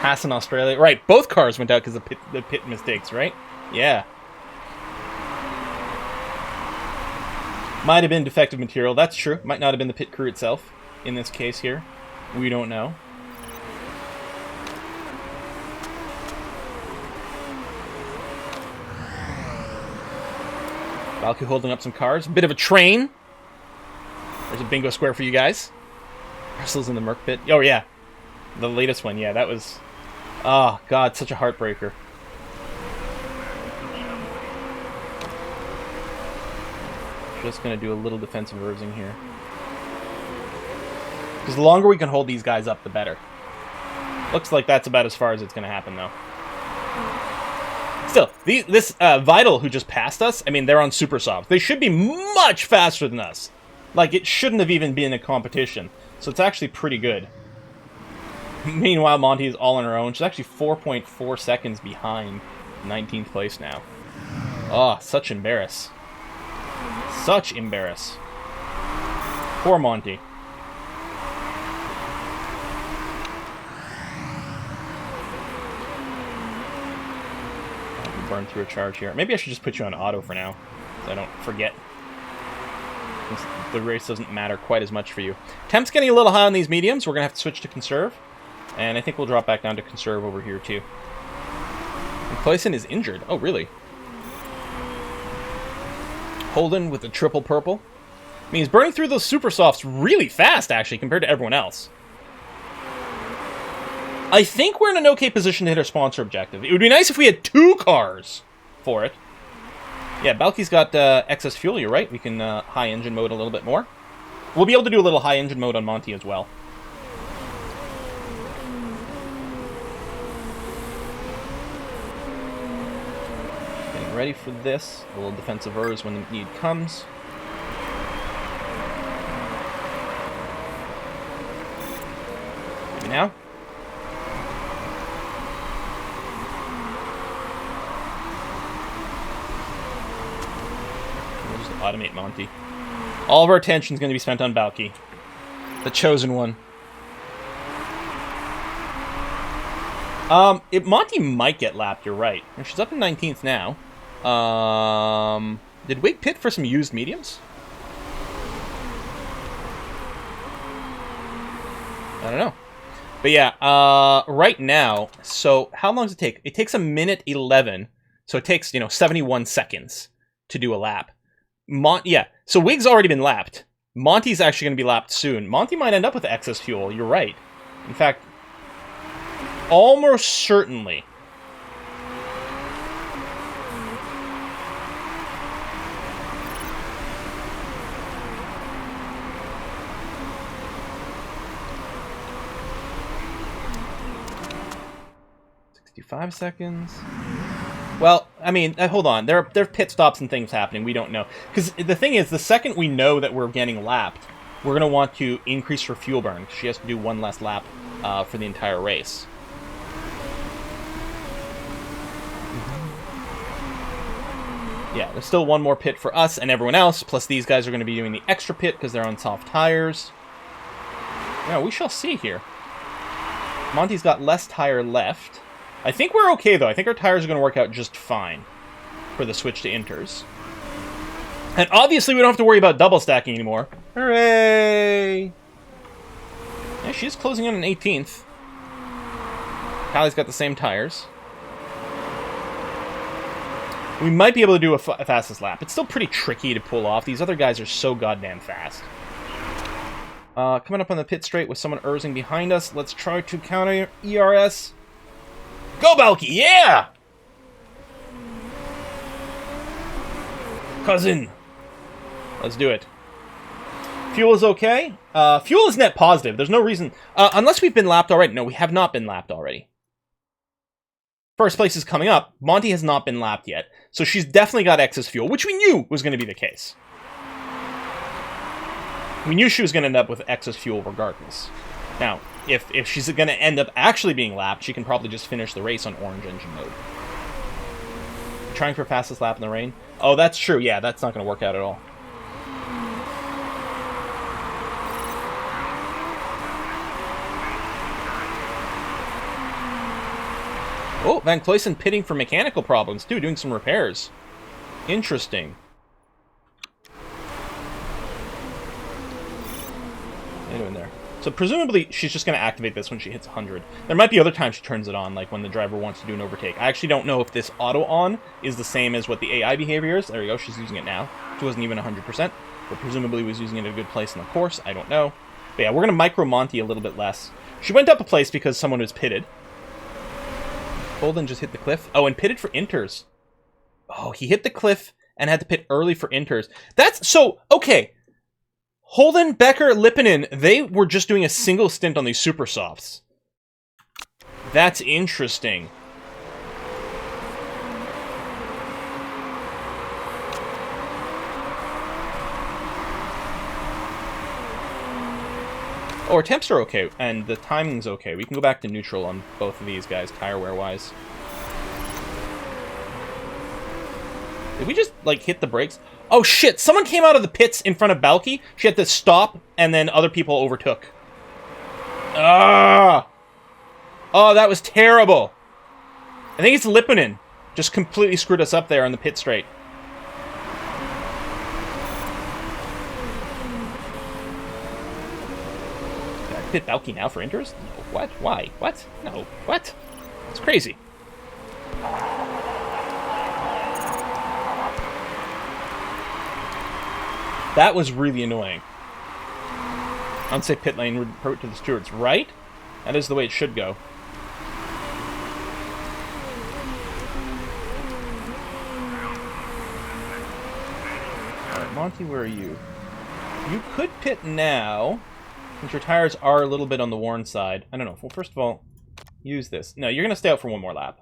Haas in Australia. Right, both cars went out because of the pit mistakes, right? Yeah. Might have been defective material. That's true. Might not have been the pit crew itself in this case here. We don't know. Valky holding up some cars. Bit of a train. There's a bingo square for you guys. Russell's in the Merc pit. Oh, yeah. The latest one, yeah, that was... Oh, God, such a heartbreaker. Just going to do a little defensive Ursing here. Because the longer we can hold these guys up, the better. Looks like that's about as far as it's going to happen, though. Still, this Vital who just passed us, I mean, they're on super soft. They should be much faster than us. Like, it shouldn't have even been a competition. So it's actually pretty good. Meanwhile, Monty is all on her own. She's actually 4.4 seconds behind 19th place now. Oh, such embarrass. Such embarrass. Poor Monty. Burn through a charge here. Maybe I should just put you on auto for now, so I don't forget. The race doesn't matter quite as much for you. Temp's getting a little high on these mediums. We're going to have to switch to conserve. And I think we'll drop back down to conserve over here, too. And Clayson is injured. Oh, really? Holden with the triple purple. I mean, he's burning through those super softs really fast, actually, compared to everyone else. I think we're in an okay position to hit our sponsor objective. It would be nice if we had 2 cars for it. Yeah, Balky's got excess fuel, you're right. We can high engine mode a little bit more. We'll be able to do a little high engine mode on Monty as well. Getting ready for this. A little defensive Urs when the need comes. Maybe now. Automate Monty. All of our attention is going to be spent on Balky. The chosen one. Monty might get lapped, you're right. She's up in 19th now. Did Wig pit for some used mediums? I don't know. But yeah, right now, so how long does it take? It takes 1:11, so it takes, 71 seconds to do a lap. Yeah, so Wig's already been lapped. Monty's actually going to be lapped soon. Monty might end up with excess fuel, you're right. In fact, almost certainly. Five seconds. Well, I mean, hold on. There are pit stops and things happening. We don't know. Because the thing is, the second we know that we're getting lapped, we're going to want to increase her fuel burn. She has to do one less lap for the entire race. Yeah, there's still one more pit for us and everyone else, plus these guys are going to be doing the extra pit because they're on soft tires. Yeah, we shall see here. Monty's got less tire left. I think we're okay, though. I think our tires are going to work out just fine for the switch to inters. And obviously, we don't have to worry about double stacking anymore. Hooray! Yeah, she's closing in on 18th. Callie's got the same tires. We might be able to do a fastest lap. It's still pretty tricky to pull off. These other guys are so goddamn fast. Coming up on the pit straight with someone ersing behind us. Let's try to counter ERS. Go, Balky! Yeah! Cousin. Let's do it. Fuel is okay. Fuel is net positive. There's no reason... unless we've been lapped already. No, we have not been lapped already. First place is coming up. Monty has not been lapped yet. So she's definitely got excess fuel, which we knew was going to be the case. We knew she was going to end up with excess fuel regardless. Now, if she's going to end up actually being lapped, she can probably just finish the race on orange engine mode. Trying for fastest lap in the rain? Oh, that's true. Yeah, that's not going to work out at all. Oh, Van Cloyson pitting for mechanical problems, too, doing some repairs. Interesting. What are you doing there? So presumably, she's just going to activate this when she hits 100. There might be other times she turns it on, like when the driver wants to do an overtake. I actually don't know if this auto-on is the same as what the AI behavior is. There we go, she's using it now. She wasn't even 100%, but presumably was using it at a good place in the course. I don't know. But yeah, we're going to micro Monty a little bit less. She went up a place because someone was pitted. Holden just hit the cliff. Oh, and pitted for inters. Oh, he hit the cliff and had to pit early for inters. That's... So, okay. Holden, Becker, Lipinen, they were just doing a single stint on these super softs. That's interesting. Oh, our temps are okay, and the timing's okay. We can go back to neutral on both of these guys, tire wear-wise. Did we just, like, hit the brakes? Oh, shit! Someone came out of the pits in front of Balky. She had to stop, and then other people overtook. Ah! Oh, that was terrible. I think it's Lipinen. Just completely screwed us up there on the pit straight. Did I pit Balky now for inters? No. What? Why? What? No. What? It's crazy. That was really annoying. Unsafe pit lane, report to the stewards. Right? That is the way it should go. Alright, Monty, where are you? You could pit now, since your tires are a little bit on the worn side. I don't know. Well, first of all, use this. No, you're going to stay out for one more lap.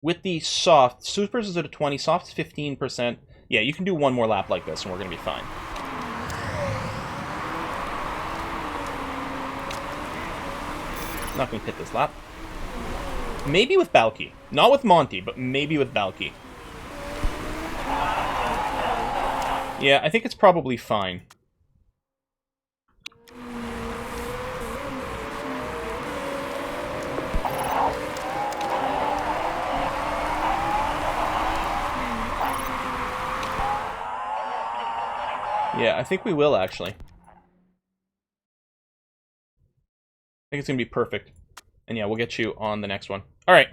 With the soft, supers is at a 20, soft's 15%. Yeah, you can do one more lap like this, and we're going to be fine. Not going to pit this lap. Maybe with Balky. Not with Monty, but maybe with Balky. Yeah, I think it's probably fine. Yeah, I think we will, actually. I think it's going to be perfect. And yeah, we'll get you on the next one. All right.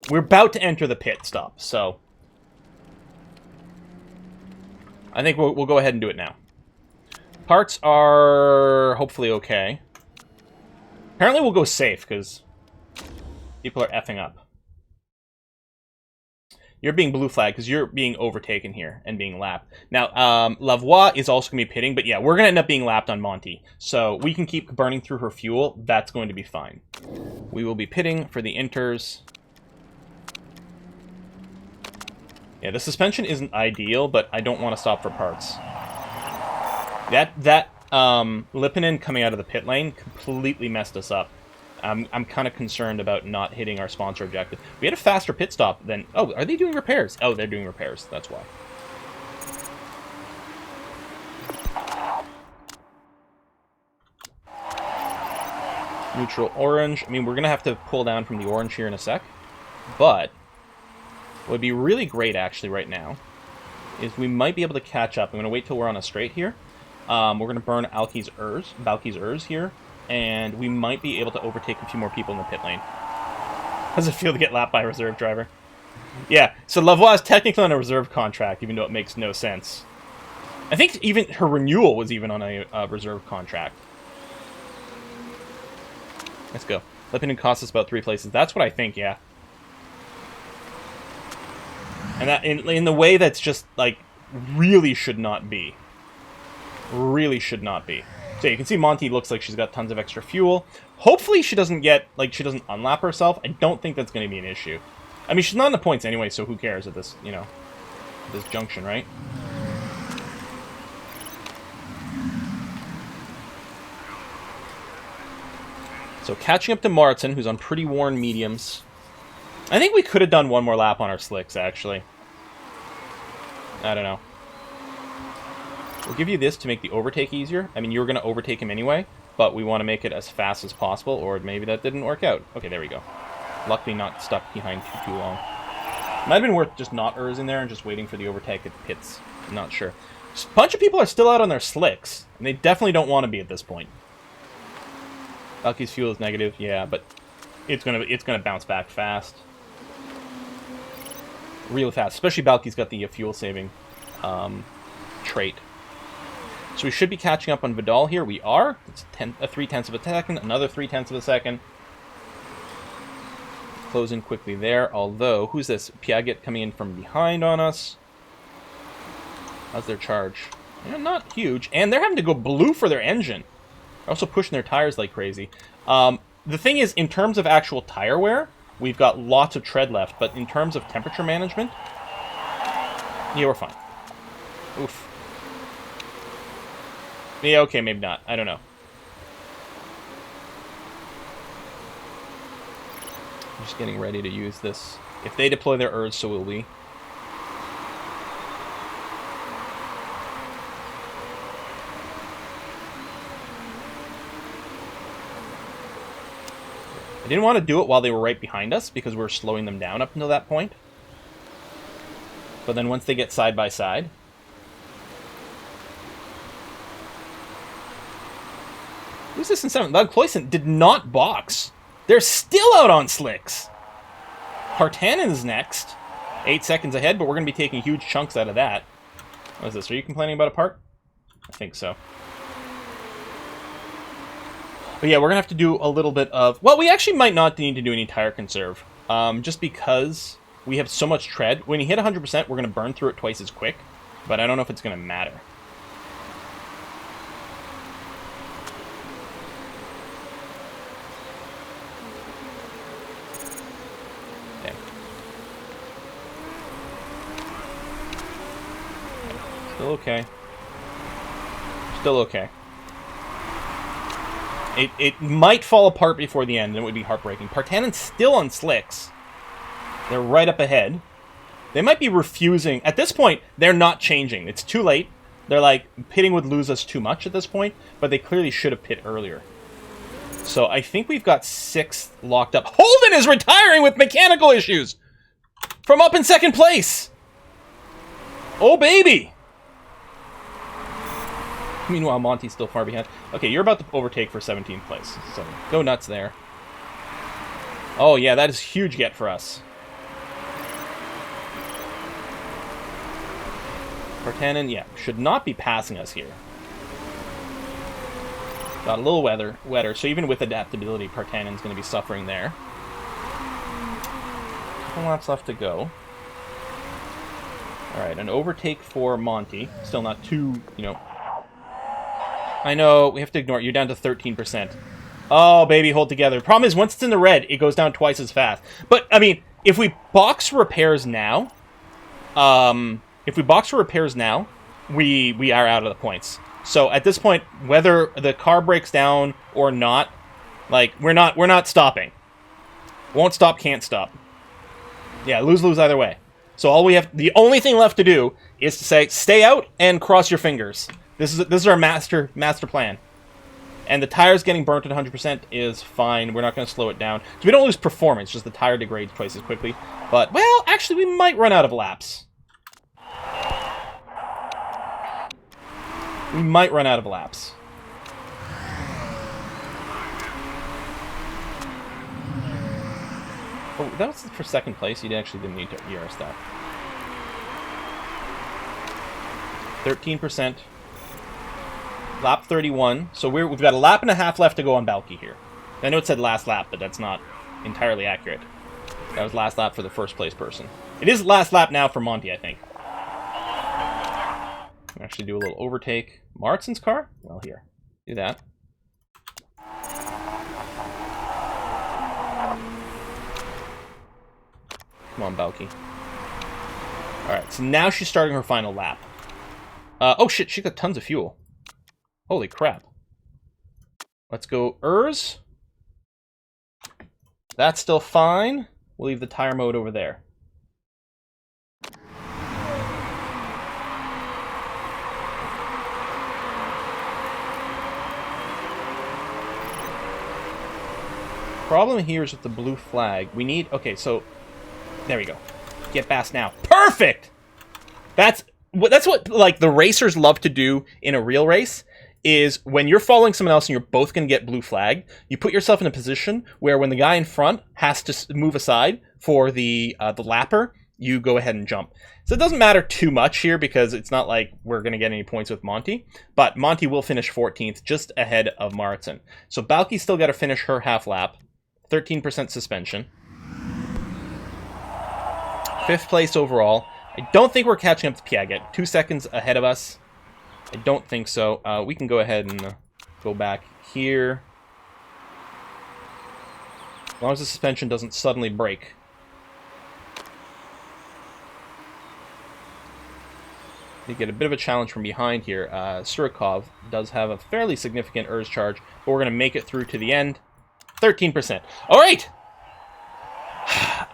We're about to enter the pit stop, so... I think we'll go ahead and do it now. Parts are hopefully okay. Apparently we'll go safe, because people are effing up. You're being blue flagged because you're being overtaken here and being lapped. Now, Lavoie is also going to be pitting, but yeah, we're going to end up being lapped on Monty. So we can keep burning through her fuel. That's going to be fine. We will be pitting for the inters. Yeah, the suspension isn't ideal, but I don't want to stop for parts. That Lipinen coming out of the pit lane completely messed us up. I'm kind of concerned about not hitting our sponsor objective. We had a faster pit stop than... Oh, are they doing repairs? Oh, they're doing repairs. That's why. Neutral orange. I mean, we're going to have to pull down from the orange here in a sec. But what would be really great, actually, right now, is we might be able to catch up. I'm going to wait till we're on a straight here. We're going to burn Balky's Urs here. And we might be able to overtake a few more people in the pit lane. How does it feel to get lapped by a reserve driver? Yeah, so Lavoie is technically on a reserve contract, even though it makes no sense. I think even her renewal was even on a reserve contract. Let's go. Lipinen cost us about 3 places. That's what I think, yeah. And that in the way that's just, like, really should not be. Really should not be. So you can see Monty looks like she's got tons of extra fuel. Hopefully she doesn't get, like, she doesn't unlap herself. I don't think that's going to be an issue. I mean, she's not in the points anyway, so who cares at this, you know, this junction, right? So catching up to Martin, who's on pretty worn mediums. I think we could have done one more lap on our slicks, actually. I don't know. We'll give you this to make the overtake easier. I mean, you were going to overtake him anyway, but we want to make it as fast as possible, or maybe that didn't work out. Okay, there we go. Luckily not stuck behind too long. Might have been worth just not Urs in there and just waiting for the overtake at the pits. I'm not sure. A bunch of people are still out on their slicks, and they definitely don't want to be at this point. Balky's fuel is negative, yeah, but it's gonna bounce back fast. Really fast. Especially Balky's got the fuel saving trait. So we should be catching up on Vidal here. We are. It's 3/10 of a second, another 3/10 of a second. Close in quickly there. Although, who's this? Piaget coming in from behind on us. How's their charge? Yeah, not huge. And they're having to go blue for their engine. They're also pushing their tires like crazy. The thing is, in terms of actual tire wear, we've got lots of tread left. But in terms of temperature management, yeah, we're fine. Oof. Yeah, okay, maybe not. I don't know. I'm just getting ready to use this. If they deploy their Urs, so will we. I didn't want to do it while they were right behind us, because we were slowing them down up until that point. But then once they get side by side... Who's this in 7th? Doug Cloyson did not box. They're still out on slicks. Partanen is next. 8 seconds ahead, but we're going to be taking huge chunks out of that. What is this? Are you complaining about a part? I think so. But yeah, we're going to have to do a little bit of... Well, we actually might not need to do any tire conserve. Just because we have so much tread. When you hit 100%, we're going to burn through it twice as quick. But I don't know if it's going to matter. Still okay. Still okay. It might fall apart before the end, and it would be heartbreaking. Partanen's still on slicks. They're right up ahead. They might be refusing. At this point, they're not changing. It's too late. They're like, pitting would lose us too much at this point, but they clearly should have pit earlier. So I think we've got 6th locked up. Holden is retiring with mechanical issues! From up in 2nd place! Oh, baby! Meanwhile, Monty's still far behind. Okay, you're about to overtake for 17th place, so go nuts there. Oh yeah, that is a huge get for us. Partanen, yeah, should not be passing us here. Got a little wetter, so even with adaptability, Partanen's going to be suffering there. Couple laps left to go. Alright, an overtake for Monty. Still not too, you know... I know, we have to ignore it. You're down to 13%. Oh, baby, hold together. Problem is, once it's in the red, it goes down twice as fast. But, I mean, if we box repairs now... we are out of the points. So at this point, whether the car breaks down or not, like we're not stopping. Won't stop, can't stop. Yeah, lose either way. So the only thing left to do is to say stay out and cross your fingers. This is our master plan. And the tires getting burnt at 100% is fine. We're not going to slow it down. So we don't lose performance, just the tire degrades twice as quickly. But well, actually we might run out of laps. We might run out of laps. Oh, that was for second place. You actually didn't need to ERS that. 13%. Lap 31. So we've got a lap and a half left to go on Balky here. I know it said last lap, but that's not entirely accurate. That was last lap for the first place person. It is last lap now for Monty, I think. Actually do a little overtake. Martsen's car? Well, here. Do that. Come on, Balky. Alright, so now she's starting her final lap. Oh shit, she got tons of fuel. Holy crap. Let's go Urs. That's still fine. We'll leave the tire mode over there. Problem here is with the blue flag. We need... Okay, so... There we go. Get past now. Perfect! That's what, like, the racers love to do in a real race, is when you're following someone else and you're both going to get blue flag, you put yourself in a position where when the guy in front has to move aside for the lapper, you go ahead and jump. So it doesn't matter too much here because it's not like we're going to get any points with Monty, but Monty will finish 14th, just ahead of Martsen. So Balky's still got to finish her half lap. 13% suspension. 5th place overall. I don't think we're catching up to Piaget. 2 seconds ahead of us. I don't think so. We can go ahead and go back here. As long as the suspension doesn't suddenly break. You get a bit of a challenge from behind here. Surikov does have a fairly significant ERS charge, but we're going to make it through to the end. 13%. All right!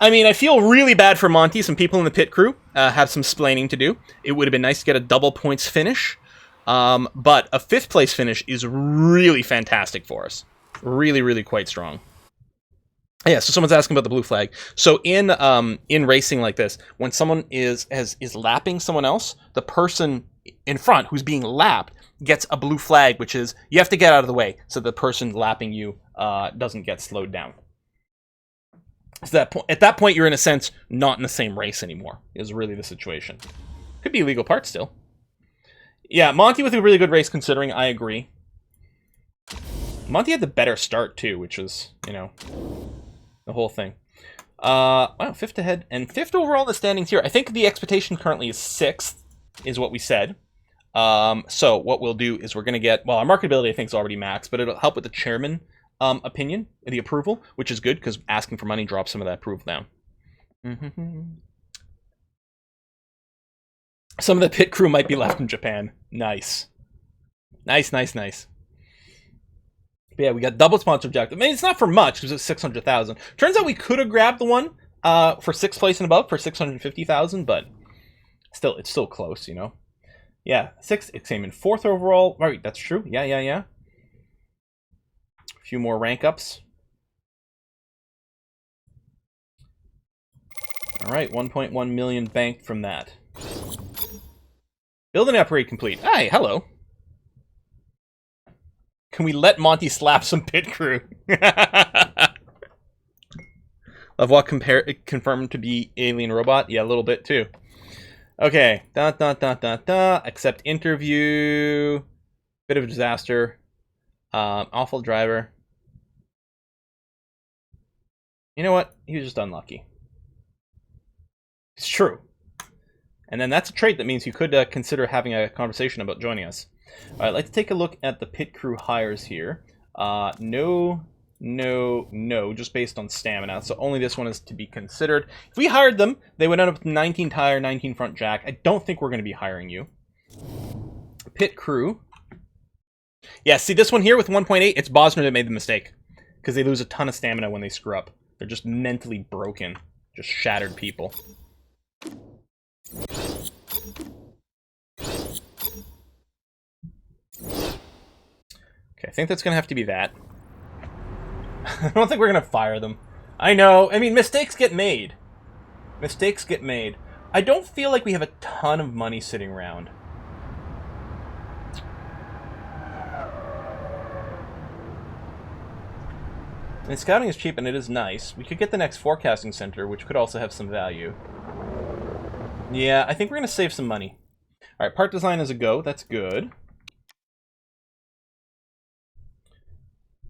I mean, I feel really bad for Monty. Some people in the pit crew have some splaining to do. It would have been nice to get a double points finish. But a 5th place finish is really fantastic for us. Really, really quite strong. Yeah, so someone's asking about the blue flag. So in racing like this, when someone is lapping someone else, the person in front who's being lapped gets a blue flag, which is you have to get out of the way so the person lapping you doesn't get slowed down. So at that point, you're in a sense not in the same race anymore, is really the situation. Could be illegal parts still. Yeah, Monty with a really good race considering, I agree. Monty had the better start too, which was, you know, the whole thing. Wow, 5th ahead, and 5th overall in the standings here. I think the expectation currently is 6th, is what we said. So what we'll do is we're going to get, well, our marketability I think is already maxed, but it'll help with the chairman opinion, the approval, which is good because asking for money drops some of that approval down. Some of the pit crew might be left in Japan. Nice. Nice, nice, nice. But yeah, we got double sponsor objective. I mean, it's not for much because it's 600,000. Turns out we could have grabbed the one for 6th place and above for 650,000, but still, it's still close, you know. Yeah, 6th. It came in 4th overall. Right, that's true. Yeah. A few more rank ups. All right, 1.1 million banked from that. Building upgrade complete. Hey, hello. Can we let Monty slap some pit crew? Lavoie confirmed to be alien robot. Yeah, a little bit too. Okay. Accept interview. Bit of a disaster. Awful driver. You know what? He was just unlucky. It's true. And then that's a trait that means you could consider having a conversation about joining us. All right, let's take a look at the pit crew hires here. No, just based on stamina. So only this one is to be considered. If we hired them, they would end up with 19 tire, 19 front jack. I don't think we're going to be hiring you. Pit crew. Yeah, see this one here with 1.8, it's Bosner that made the mistake. Because they lose a ton of stamina when they screw up. They're just mentally broken. Just shattered people. Okay, I think that's going to have to be that. I don't think we're going to fire them. I know. I mean, mistakes get made. Mistakes get made. I don't feel like we have a ton of money sitting around. And scouting is cheap and it is nice. We could get the next forecasting center, which could also have some value. Yeah, I think we're going to save some money. Alright, part design is a go. That's good.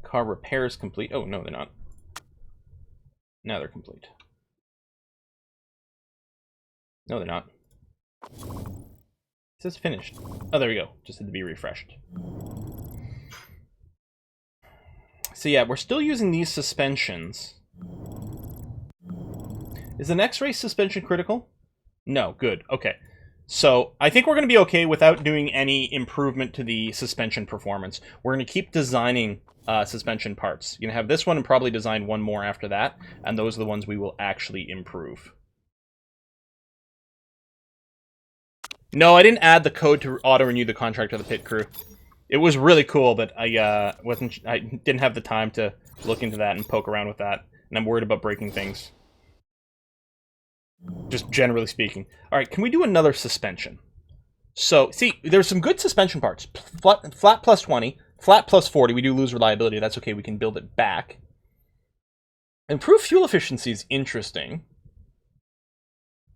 Car repairs complete. Oh, no, they're not. Now they're complete. No, they're not. It says finished. Oh, there we go. Just had to be refreshed. So yeah, we're still using these suspensions. Is the next race suspension critical? No, good. Okay. So I think we're going to be okay without doing any improvement to the suspension performance. We're going to keep designing suspension parts. You're going to have this one and probably design one more after that, and those are the ones we will actually improve. No, I didn't add the code to auto-renew the contract of the pit crew. It was really cool, but I didn't have the time to look into that and poke around with that, and I'm worried about breaking things. Just generally speaking. Alright, can we do another suspension? So, see, there's some good suspension parts. Flat plus 20, flat plus 40, we do lose reliability, that's okay, we can build it back. Improved fuel efficiency is interesting.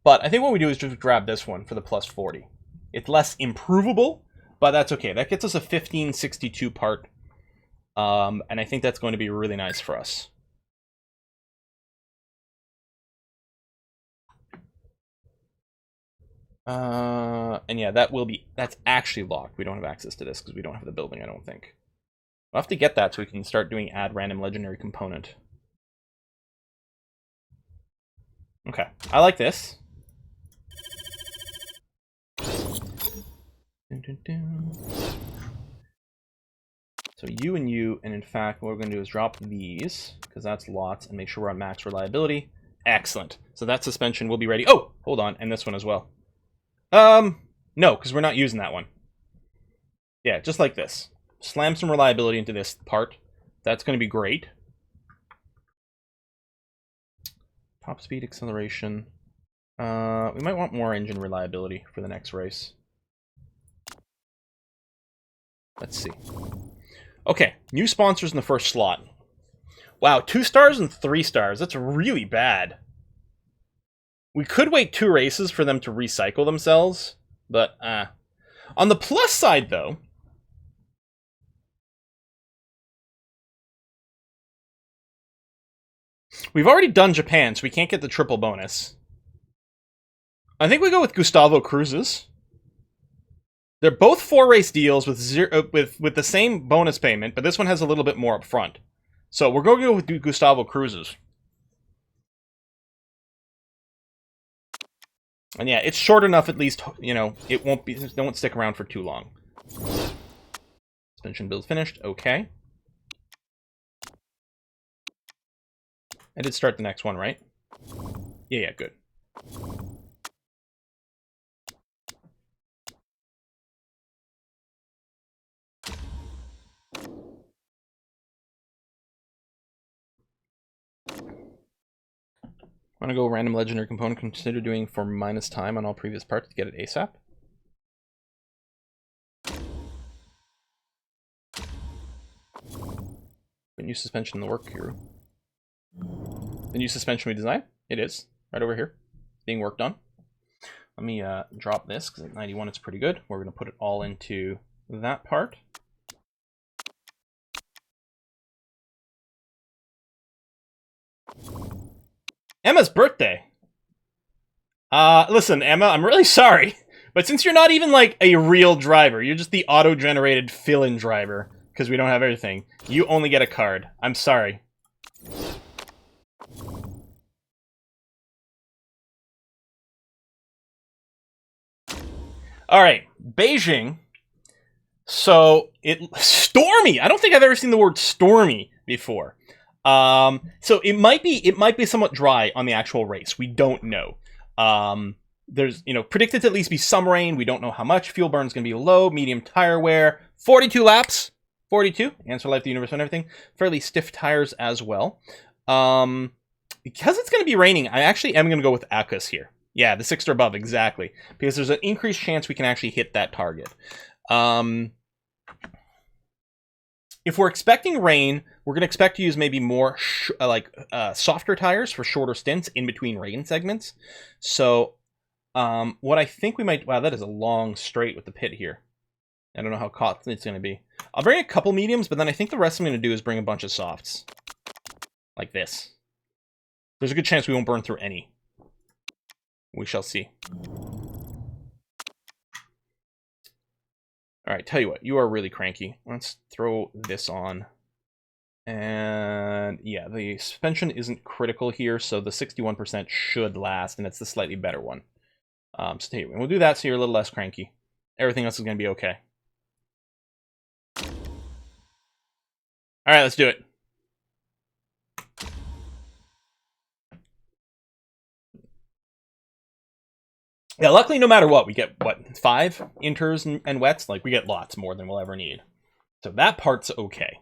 But I think what we do is just grab this one for the plus 40. It's less improvable, but that's okay. That gets us a 1562 part. And I think that's going to be really nice for us. And yeah, that's actually locked. We don't have access to this because we don't have the building, I don't think. We'll have to get that so we can start doing add random legendary component. Okay, I like this. So you and you, and in fact, what we're going to do is drop these, because that's lots, and make sure we're on max reliability. Excellent. So that suspension will be ready. Oh, hold on, and this one as well. No, because we're not using that one. Yeah, just like this. Slam some reliability into this part. That's going to be great. Top speed, acceleration. We might want more engine reliability for the next race. Let's see. Okay, new sponsors in the first slot. Wow, 2 stars and 3 stars. That's really bad. We could wait 2 races for them to recycle themselves, but on the plus side, though, we've already done Japan, so we can't get the triple bonus. I think we go with Gustavo Cruz's. They're both 4-race deals with the same bonus payment, but this one has a little bit more up front. So we're going to go with Gustavo Cruz's. And yeah, it's short enough at least, you know, it won't stick around for too long. Suspension build finished, okay. I did start the next one, right? Yeah, good. Want to go random legendary component, consider doing for minus time on all previous parts to get it ASAP. New suspension in the work here. The new suspension we designed? It is. Right over here. Being worked on. Let me drop this, because at 91 it's pretty good. We're going to put it all into that part. Emma's birthday. Listen, Emma, I'm really sorry. But since you're not even, like, a real driver, you're just the auto-generated fill-in driver, because we don't have everything, you only get a card. I'm sorry. Alright, Beijing. So, stormy! I don't think I've ever seen the word stormy before. So it might be somewhat dry on the actual race. We don't know. There's, predicted to at least be some rain. We don't know how much. Fuel burn's going to be low. Medium tire wear. 42 laps. 42. Answer life, the universe, and everything. Fairly stiff tires as well. Because it's going to be raining, I actually am going to go with Akkus here. Yeah, the 6th or above, exactly. Because there's an increased chance we can actually hit that target. If we're expecting rain, we're going to expect to use maybe more softer tires for shorter stints in between rain segments. So what I think we might... Wow, that is a long straight with the pit here. I don't know how caught it's going to be. I'll bring a couple mediums, but then I think the rest I'm going to do is bring a bunch of softs. Like this. There's a good chance we won't burn through any. We shall see. Alright, tell you what, you are really cranky. Let's throw this on. And yeah, the suspension isn't critical here, so the 61% should last, and it's the slightly better one. So tell you what, we'll do that so you're a little less cranky. Everything else is going to be okay. Alright, let's do it. Yeah, luckily, no matter what, we get, 5 inters and wets? Like, we get lots more than we'll ever need. So that part's okay.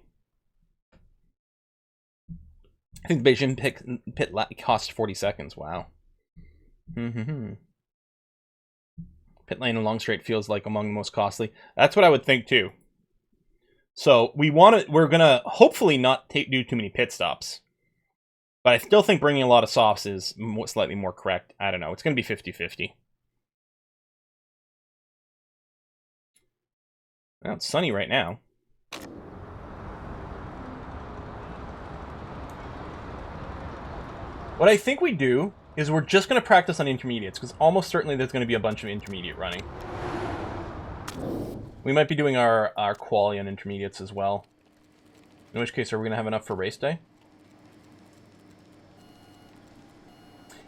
I think the Beijing pit cost 40 seconds. Wow. Pit lane and long straight feels like among the most costly. That's what I would think, too. So, we're going to hopefully not do too many pit stops. But I still think bringing a lot of softs is slightly more correct. I don't know. It's going to be 50-50. Well, it's sunny right now. What I think we do is we're just going to practice on intermediates, because almost certainly there's going to be a bunch of intermediate running. We might be doing our quali on intermediates as well. In which case, are we going to have enough for race day?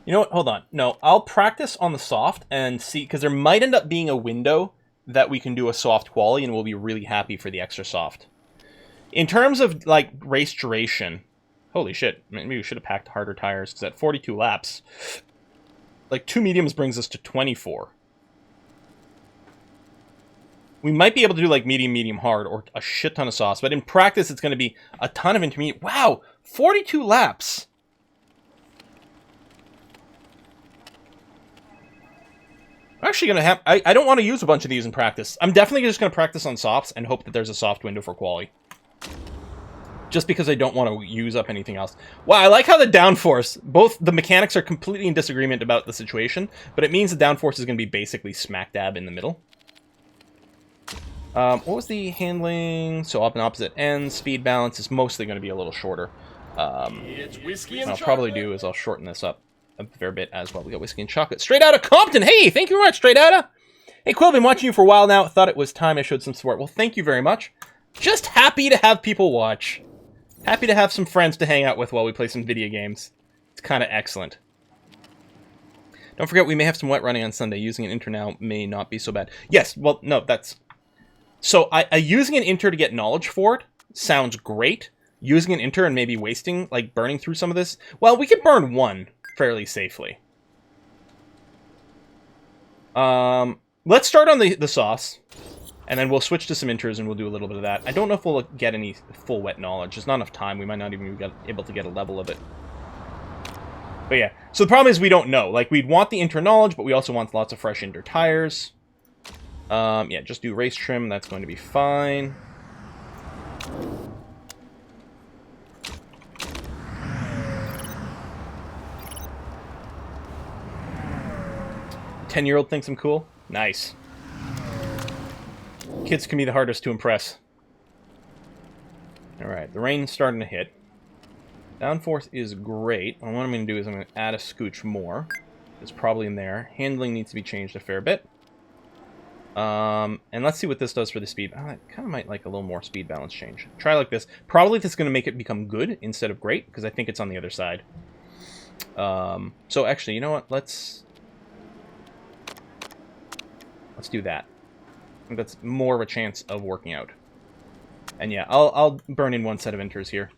You know what? Hold on. No, I'll practice on the soft and see, because there might end up being a window that we can do a soft quali, and we'll be really happy for the extra soft. In terms of, like, race duration, holy shit, maybe we should have packed harder tires, because at 42 laps, like, 2 mediums brings us to 24. We might be able to do, like, medium, hard, or a shit ton of softs, but in practice, it's going to be a ton of intermediate. Wow, 42 laps! I'm actually going to have... I don't want to use a bunch of these in practice. I'm definitely just going to practice on softs and hope that there's a soft window for quali. Just because I don't want to use up anything else. Wow, I like how the downforce... Both the mechanics are completely in disagreement about the situation, but it means the downforce is going to be basically smack dab in the middle. What was the handling? So up and opposite ends. Speed balance is mostly going to be a little shorter. It's whiskey and what I'll chocolate. probably do is I'll shorten this up a fair bit as well. We got whiskey and chocolate. Straight out of Compton. Hey, thank you very much, Straight Outta. Hey, Quill, been watching you for a while now. Thought it was time I showed some support. Well, thank you very much. Just happy to have people watch. Happy to have some friends to hang out with while we play some video games. It's kind of excellent. Don't forget, we may have some wet running on Sunday. Using an inter now may not be so bad. Yes, well, no, that's... So, using an inter to get knowledge for it sounds great. Using an inter and maybe wasting, like, burning through some of this... Well, we could burn one fairly safely. Let's start on the sauce, and then we'll switch to some inters and we'll do a little bit of that. I don't know if we'll get any full wet knowledge. There's not enough time. We might not even be able to get a level of it. But yeah, so the problem is we don't know. Like, we'd want the inter knowledge, but we also want lots of fresh inter tires. Yeah, just do race trim. That's going to be fine. 10-year-old thinks I'm cool? Nice. Kids can be the hardest to impress. Alright, the rain's starting to hit. Downforce is great. And what I'm going to do is I'm going to add a scooch more. It's probably in there. Handling needs to be changed a fair bit. And let's see what this does for the speed. I kind of might like a little more speed balance change. Try like this. Probably this is going to make it become good instead of great, because I think it's on the other side. So actually, you know what? Let's do that. I think that's more of a chance of working out. And yeah, I'll burn in one set of inters here.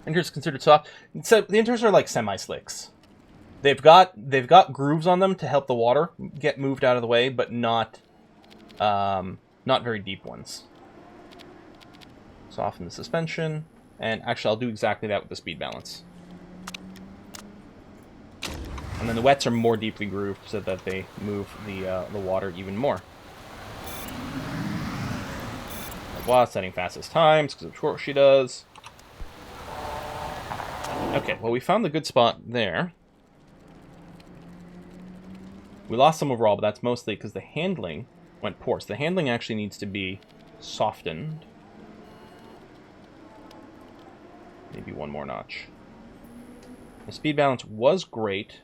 Inters considered soft. So the inters are like semi-slicks. They've got grooves on them to help the water get moved out of the way, but not very deep ones. Soften the suspension, and actually I'll do exactly that with the speed balance. And then the wets are more deeply grooved so that they move the water even more. Blah, setting fastest times because of course she does. Okay, well we found the good spot there. We lost some overall, but that's mostly because the handling went poor. So the handling actually needs to be softened. Maybe one more notch. The speed balance was great.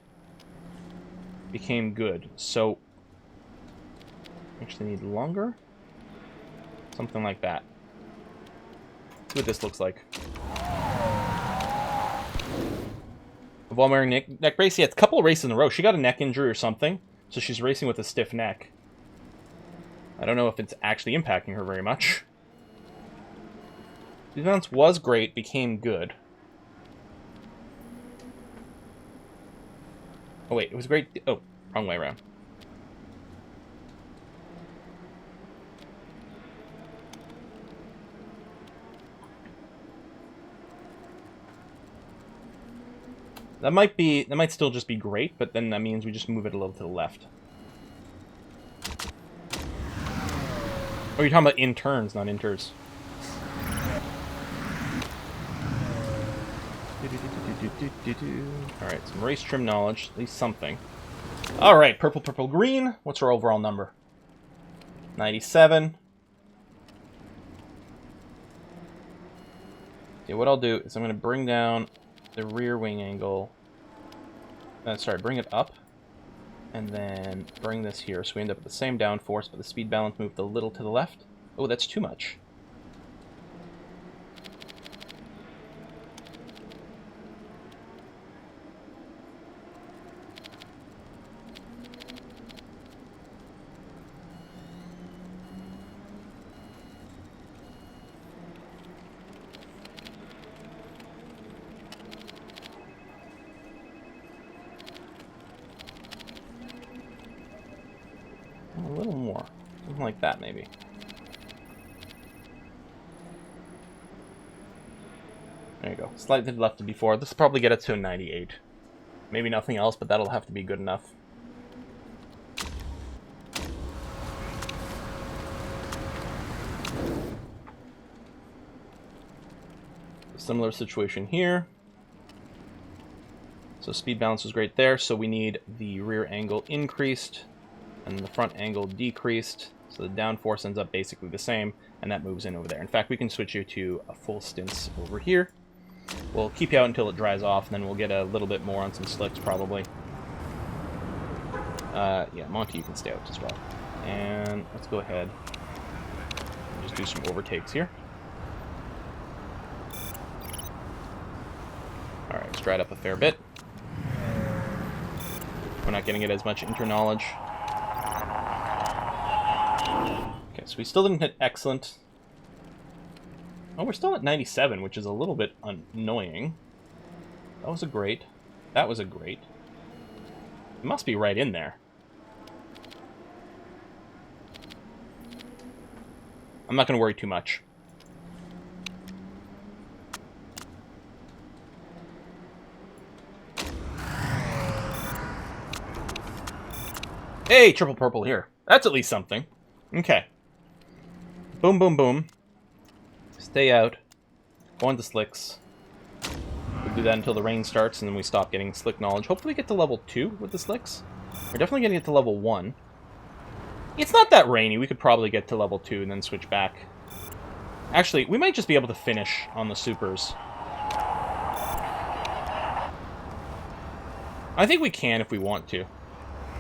Became good. So actually need longer? Something like that. See what this looks like. While wearing neck brace, yeah, it's a couple of races in a row. She got a neck injury or something, so she's racing with a stiff neck. I don't know if it's actually impacting her very much. The balance was great, became good. Oh wait, it was great. Oh, wrong way around. That might still just be great, but then that means we just move it a little to the left. Oh, you're talking about in turns, not inters. Alright, some race trim knowledge, at least something. Alright, purple, purple, green. What's our overall number? 97. Okay, what I'll do is I'm going to bring down the rear wing angle. Sorry, bring it up. And then bring this here. So we end up with the same downforce, but the speed balance moved a little to the left. Oh, that's too much. A little more. Something like that, maybe. There you go. Slightly left to before. This will probably get it to a 98. Maybe nothing else, but that'll have to be good enough. Similar situation here. So speed balance was great there, so we need the rear angle increased and the front angle decreased, so the downforce ends up basically the same, and that moves in over there. In fact, we can switch you to a full stints over here. We'll keep you out until it dries off, and then we'll get a little bit more on some slicks, probably. Yeah, Monty, you can stay out as well. And let's go ahead and just do some overtakes here. Alright, let's dry it up a fair bit. We're not getting it as much inter-knowledge. Okay, so we still didn't hit excellent. Oh, we're still at 97, which is a little bit annoying. That was a great. That was a great. It must be right in there. I'm not going to worry too much. Hey, triple purple here. That's at least something. Okay. Boom, boom, boom. Stay out. Go on to slicks. We'll do that until the rain starts, and then we stop getting slick knowledge. Hopefully get to level 2 with the slicks. We're definitely going to get to level 1. It's not that rainy. We could probably get to level 2 and then switch back. Actually, we might just be able to finish on the supers. I think we can if we want to.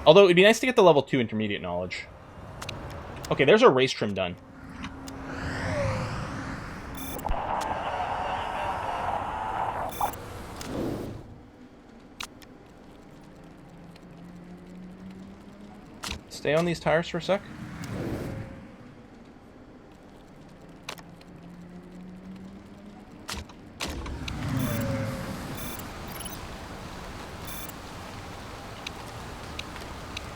Although, it'd be nice to get the level 2 intermediate knowledge. Okay, there's our race trim done. Stay on these tires for a sec.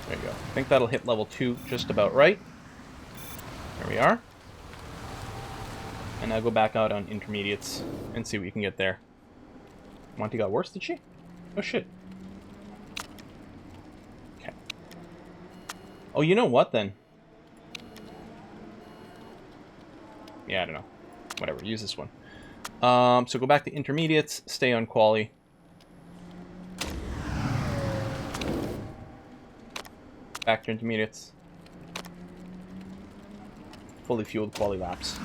There you go. I think that'll hit level 2 just about right. There we are. And now go back out on intermediates and see what you can get there. Monty got worse, did she? Oh shit. Okay. Oh, you know what then? Yeah, I don't know. Whatever, use this one. So go back to intermediates, stay on quali. Back to intermediates. Fully fueled quali laps.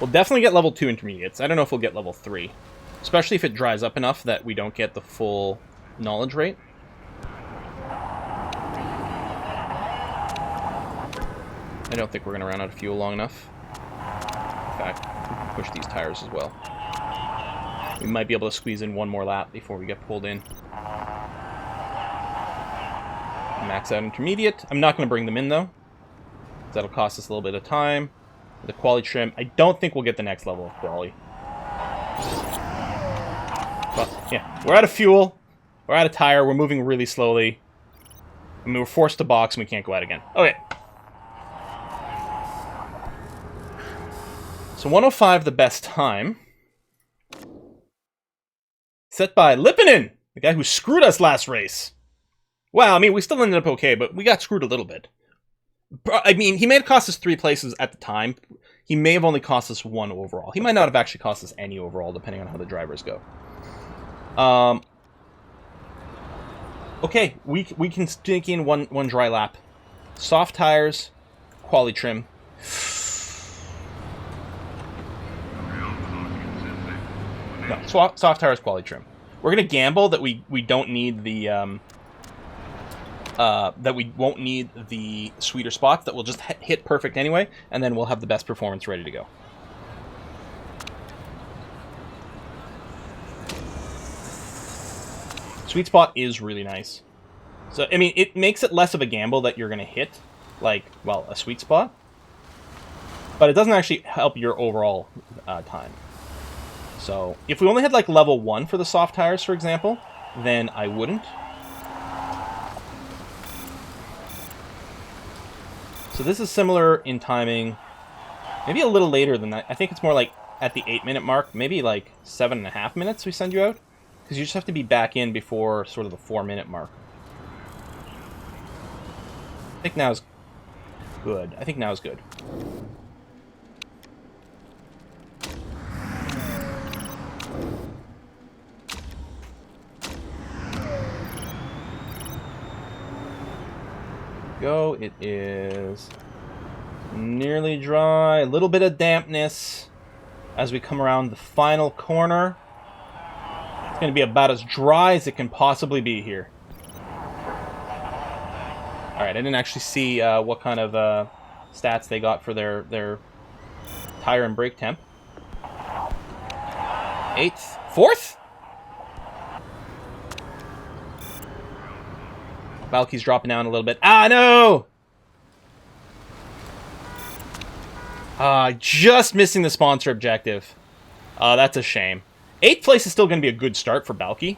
We'll definitely get level 2 intermediates. I don't know if we'll get level 3. Especially if it dries up enough that we don't get the full knowledge rate. I don't think we're going to run out of fuel long enough. In fact, we can push these tires as well. We might be able to squeeze in one more lap before we get pulled in. Max out intermediate. I'm not going to bring them in, though. That'll cost us a little bit of time. The quali trim. I don't think we'll get the next level of quali. But, yeah. We're out of fuel. We're out of tire. We're moving really slowly. I mean, we're forced to box and we can't go out again. Okay. So 105, the best time. Set by Lippinen, the guy who screwed us last race. Wow, I mean, we still ended up okay, but we got screwed a little bit. I mean, he may have cost us 3 places at the time. He may have only cost us 1 overall. He might not have actually cost us any overall, depending on how the drivers go. Okay, we can sneak in one dry lap. Soft tires, quali trim. No, soft tires, quali trim. We're gonna gamble that we don't need the that we won't need the sweeter spots, that we'll just hit perfect anyway, and then we'll have the best performance ready to go. Sweet spot is really nice. So, I mean, it makes it less of a gamble that you're going to hit, like, well, a sweet spot. But it doesn't actually help your overall time. So, if we only had, like, level 1 for the soft tires, for example, then I wouldn't. So this is similar in timing, maybe a little later than that. I think it's more like at the 8-minute mark, maybe like 7.5 minutes we send you out. Because you just have to be back in before sort of the 4-minute mark. I think now is good. I think now is good. Go. It is nearly dry. A little bit of dampness as we come around the final corner. It's going to be about as dry as it can possibly be here. Alright, I didn't actually see what kind of stats they got for their tire and brake temp. 8th? 4th? Valky's dropping down a little bit. Ah, no! Just missing the sponsor objective. That's a shame. 8th place is still going to be a good start for Balky.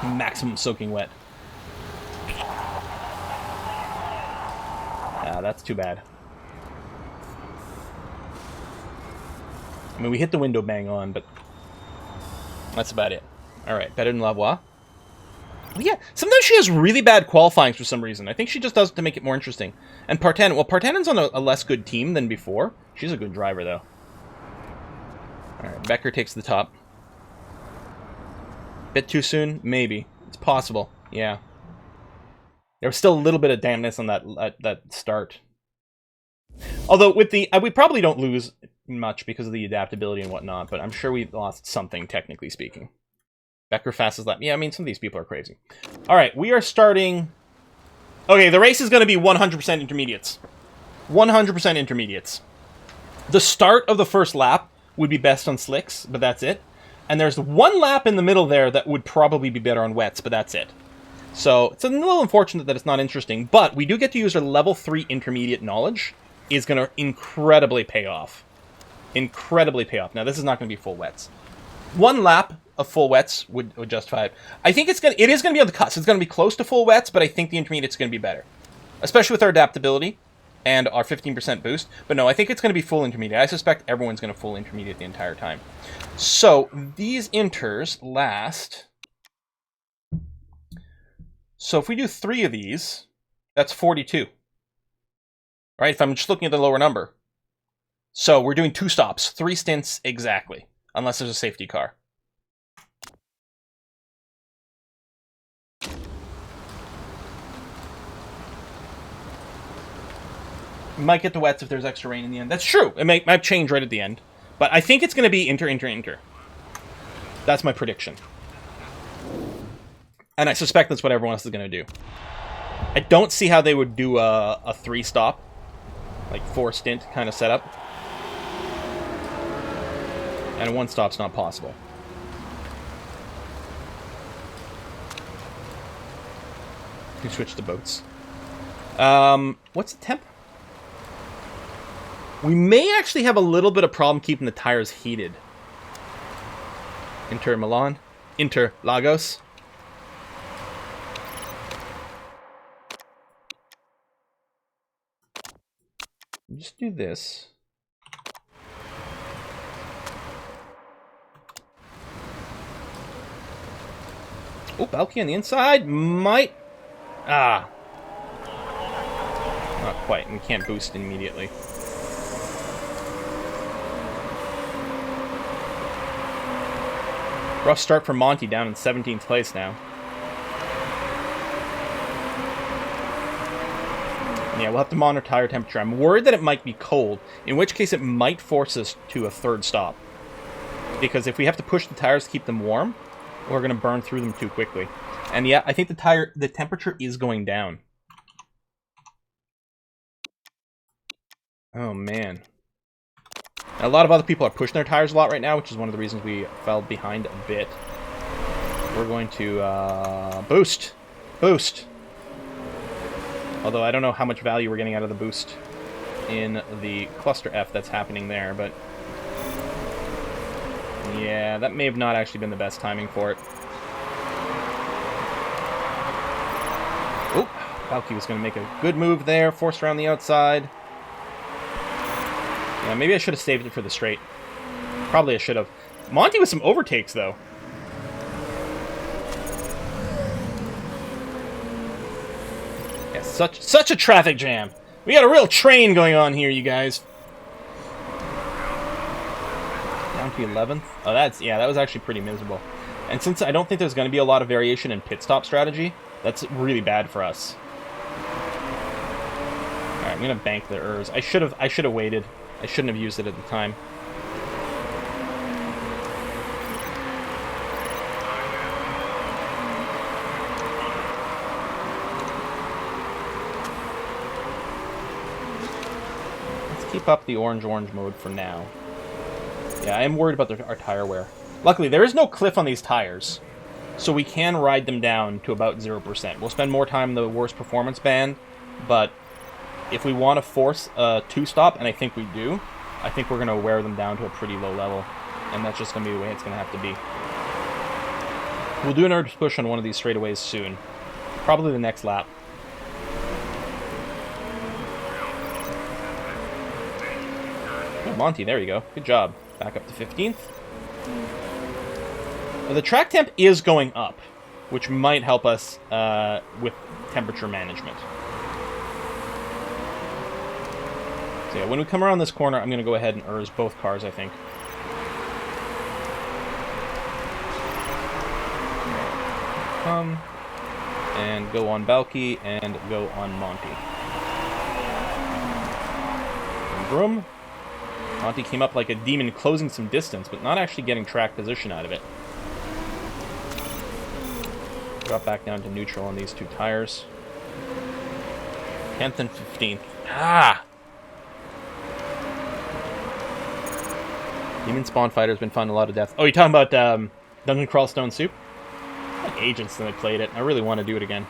Maximum soaking wet. That's too bad. I mean, we hit the window bang on, but that's about it. Alright, better than Lavoie. Oh, yeah, sometimes she has really bad qualifying for some reason. I think she just does it to make it more interesting. And Partanen, well, Partanen's on a less good team than before. She's a good driver, though. Alright, Becker takes the top. Bit too soon? Maybe. It's possible. Yeah. There was still a little bit of dampness on that start. Although, with the... we probably don't lose much because of the adaptability and whatnot, but I'm sure we lost something, technically speaking. Becker fastest lap. Yeah, I mean, some of these people are crazy. Alright, we are starting... Okay, the race is going to be 100% intermediates. 100% intermediates. The start of the first lap would be best on slicks, but that's it. And there's one lap in the middle there that would probably be better on wets, but that's it. So, it's a little unfortunate that it's not interesting, but we do get to use our level 3 intermediate knowledge. Is going to incredibly pay off. Incredibly pay off. Now, this is not going to be full wets. One lap of full wets would justify it. I think it is going to be on the cusp. It's going to be close to full wets, but I think the intermediate's going to be better. Especially with our adaptability and our 15% boost. But no, I think it's going to be full intermediate. I suspect everyone's going to full intermediate the entire time. So, these inters last... So, if we do 3 of these, that's 42. Right? If I'm just looking at the lower number. So, we're doing 2 stops. 3 stints exactly. Unless there's a safety car. You might get the wets if there's extra rain in the end. That's true. It might change right at the end. But I think it's going to be inter. That's my prediction. And I suspect that's what everyone else is going to do. I don't see how they would do a 3-stop. Like 4-stint kind of setup. And a 1-stop's not possible. You switch to boats. What's the temp? We may actually have a little bit of problem keeping the tires heated. Inter Milan. Inter Lagos. Just do this. Oh, Balky on the inside might... Ah. Not quite, and we can't boost immediately. Rough start for Monty, down in 17th place now. Yeah, we'll have to monitor tire temperature. I'm worried that it might be cold, in which case it might force us to a 3rd stop. Because if we have to push the tires to keep them warm, we're going to burn through them too quickly. And yeah, I think the temperature is going down. Oh, man. A lot of other people are pushing their tires a lot right now, which is one of the reasons we fell behind a bit. We're going to boost. Boost. Although I don't know how much value we're getting out of the boost in the cluster F that's happening there, but... Yeah, that may have not actually been the best timing for it. Oh, Balky was going to make a good move there, forced around the outside. Yeah, maybe I should have saved it for the straight. Probably I should have. Monty with some overtakes, though. Yeah, such a traffic jam. We got a real train going on here, you guys. Down to 11th. Oh, that was actually pretty miserable. And since I don't think there's going to be a lot of variation in pit stop strategy, that's really bad for us. All right, I'm going to bank the ERS. I should have waited. I shouldn't have used it at the time. Let's keep up the orange mode for now. Yeah, I am worried about our tire wear. Luckily, there is no cliff on these tires, so we can ride them down to about 0%. We'll spend more time in the worst performance band, but if we want to force a 2-stop, and I think we do, I think we're going to wear them down to a pretty low level, and that's just going to be the way it's going to have to be. We'll do an urge push on one of these straightaways soon. Probably the next lap. Oh, Monty, there you go. Good job. Back up to 15th. Well, the track temp is going up. which might help us with temperature management. So yeah, when we come around this corner, I'm going to go ahead and ERS both cars, I think. Come and go on Balky and go on Monty. Vroom. Monty came up like a demon, closing some distance, but not actually getting track position out of it. Drop back down to neutral on these two tires. 10th and 15th. Ah! Demon Spawn Fighter's been fun, a lot of death. Oh, you're talking about Dungeon Crawl Stone Soup? Like agents than I played it. I really want to do it again.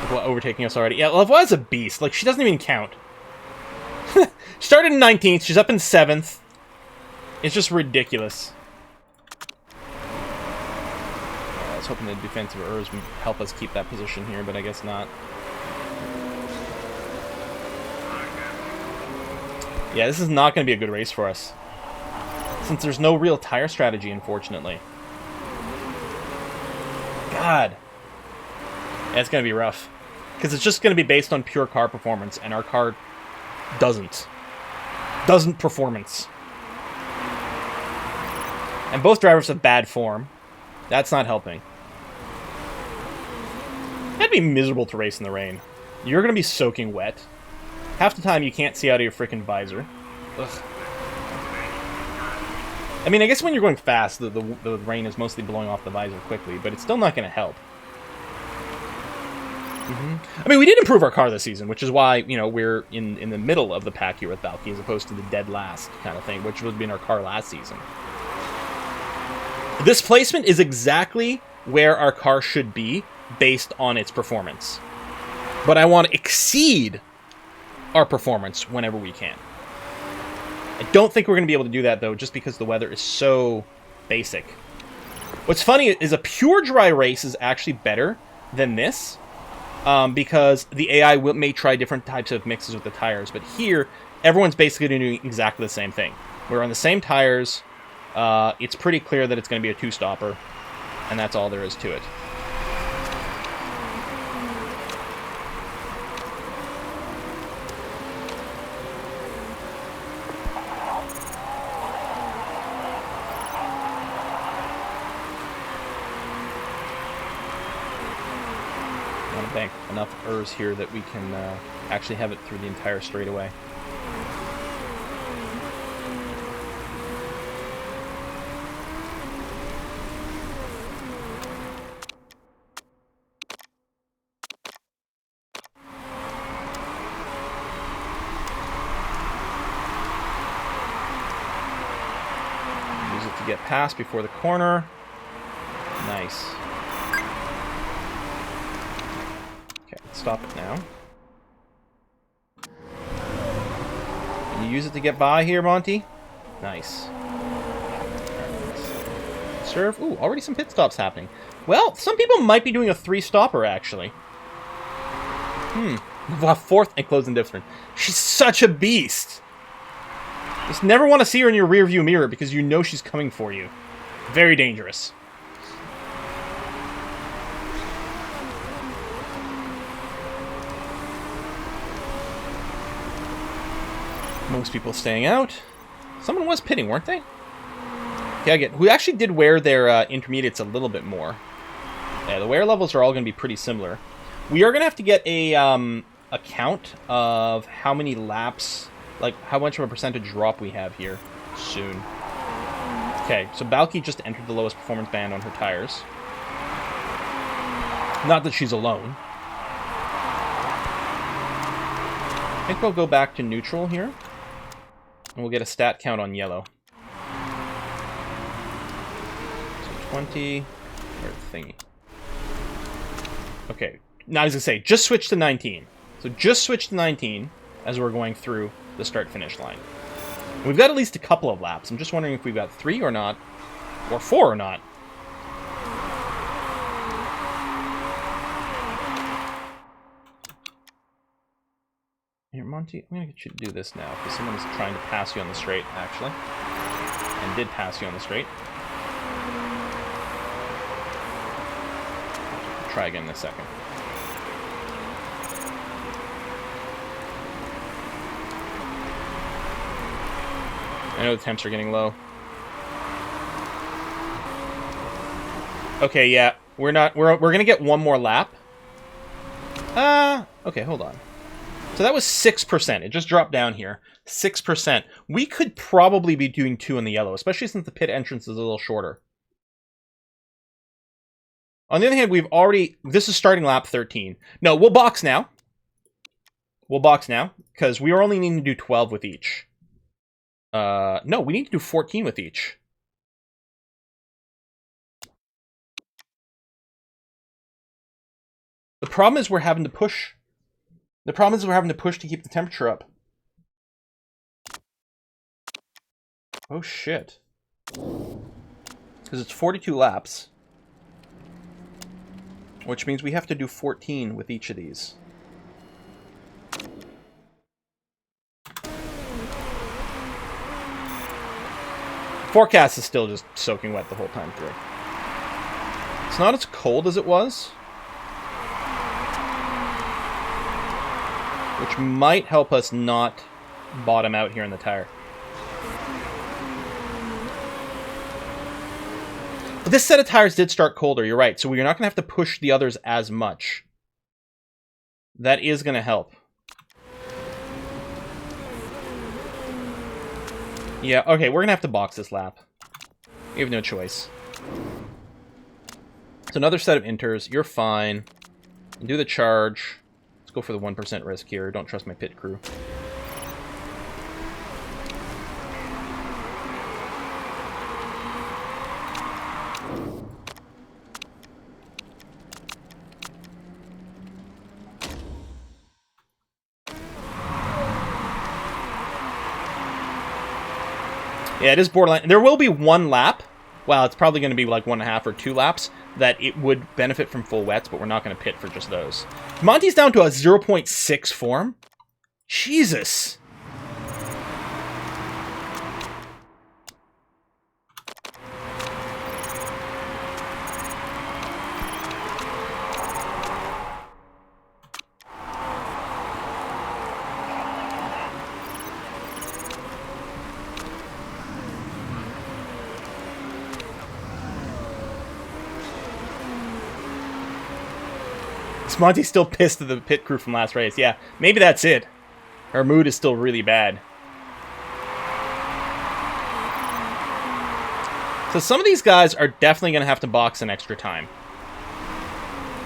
Lavoie overtaking us already. Yeah, Lavoie's a beast. Like, she doesn't even count. She started in 19th. She's up in 7th. It's just ridiculous. I was hoping the defensive ERS would help us keep that position here, but I guess not. Yeah, this is not going to be a good race for us, since there's no real tire strategy, unfortunately. God. Yeah, it's going to be rough. Because it's just going to be based on pure car performance, and our car doesn't. Doesn't performance. And both drivers have bad form. That's not helping. That'd be miserable to race in the rain. You're going to be soaking wet. Half the time you can't see out of your freaking visor. Ugh. I mean, I guess when you're going fast, the rain is mostly blowing off the visor quickly, but it's still not going to help. I mean, we did improve our car this season, which is why, you know, we're in the middle of the pack here with Balky, as opposed to the dead last kind of thing, which would have been our car last season. This placement is exactly where our car should be based on its performance. But I want to exceed our performance whenever we can. I don't think we're going to be able to do that, though, just because the weather is so basic. What's funny is a pure dry race is actually better than this, because the AI may try different types of mixes with the tires, but here, everyone's basically doing exactly the same thing. We're on the same tires. It's pretty clear that it's going to be a two-stopper, and that's all there is to it. Bank enough ERS here that we can actually have it through the entire straightaway. Use it to get past before the corner. Nice. Stop it now. Can you use it to get by here, Monty? Nice. Serve. Ooh, already some pit stops happening. Well, some people might be doing a three-stopper, actually. Fourth and closing different. She's such a beast. Just never want to see her in your rearview mirror because you know she's coming for you. Very dangerous. Most people staying out. Someone was pitting, weren't they? Yeah, we actually did wear their intermediates a little bit more. Yeah, the wear levels are all going to be pretty similar. We are going to have to get a count of how many laps, like how much of a percentage drop we have here soon. Okay, so Balky just entered the lowest performance band on her tires. Not that she's alone. I think we'll go back to neutral here. And we'll get a stat count on yellow. So 20, or thingy. Okay, now I was going to say, just switch to 19. So just switch to 19 as we're going through the start-finish line. We've got at least a couple of laps. I'm just wondering if we've got 3 or not, or 4 or not. Here, Monty, I'm going to get you to do this now, because someone's trying to pass you on the straight, actually. And did pass you on the straight. try again in a second. I know the temps are getting low. Okay, yeah. We're gonna get one more lap. Okay, hold on. So that was 6%. It just dropped down here. 6%. We could probably be doing 2 in the yellow, especially since the pit entrance is a little shorter. On the other hand, we've already... This is starting lap 13. No, we'll box now. We'll box now, because we are only needing to do 12 with each. No, we need to do 14 with each. The problem is we're having to push. The problem is we're having to push to keep the temperature up. Oh, shit. Because it's 42 laps. Which means we have to do 14 with each of these. Forecast is still just soaking wet the whole time through. It's not as cold as it was. Which might help us not bottom out here in the tire. But this set of tires did start colder, you're right. So we're not going to have to push the others as much. That is going to help. Yeah, okay, we're going to have to box this lap. We have no choice. It's another set of inters. You're fine. Do the charge. Let's go for the 1% risk here. Don't trust my pit crew. Yeah, it is borderline. There will be one lap. Well, it's probably going to be like 1.5 or 2 laps that it would benefit from full wets, but we're not going to pit for just those. Monty's down to a 0.6 form. Jesus. Monty's still pissed at the pit crew from last race. Yeah, maybe that's it. Her mood is still really bad. So some of these guys are definitely going to have to box an extra time.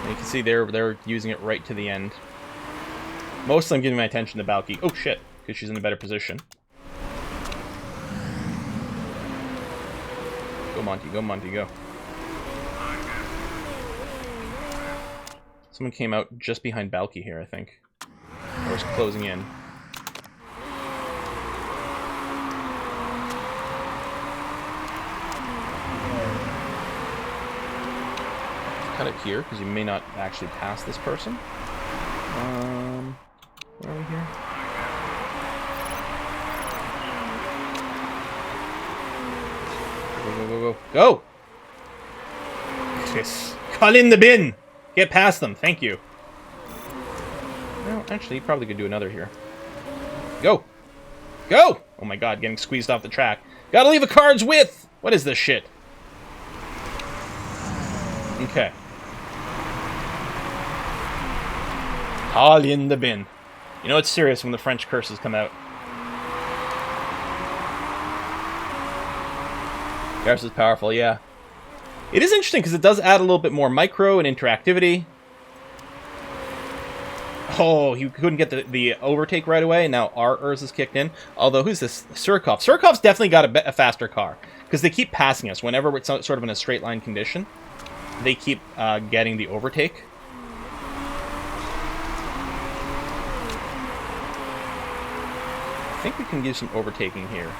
And you can see they're using it right to the end. Mostly I'm giving my attention to Balky. Oh shit, because she's in a better position. Go Monty, go Monty, go. Someone came out just behind Balky here, I think. Or was closing in. Cut it here, because you may not actually pass this person. Where are we here? Go, go, go, go. Go! Yes. Call in the bin! Get past them, thank you. Well, actually, you probably could do another here. Go! Go! Oh my god, getting squeezed off the track. Gotta leave the cards with! What is this shit? Okay. All in the bin. You know it's serious when the French curses come out. Garce is powerful, yeah. It is interesting because it does add a little bit more micro and interactivity. Oh, he couldn't get the overtake right away, and now our Urs is kicked in. Although, who's this? Surikov. Surikov's definitely got a faster car. Because they keep passing us. Whenever we're sort of in a straight line condition, they keep getting the overtake. I think we can do some overtaking here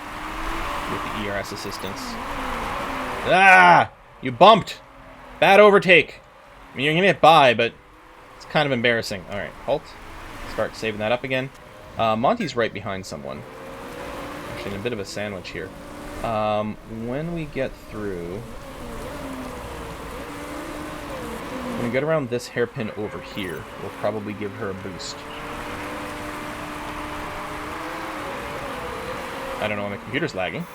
with the ERS assistance. Ah! You bumped! Bad overtake! I mean, you're gonna get by, but it's kind of embarrassing. Alright, halt. Start saving that up again. Monty's right behind someone. Actually, in a bit of a sandwich here. When we get through we get around this hairpin over here, we'll probably give her a boost. I don't know why my computer's lagging.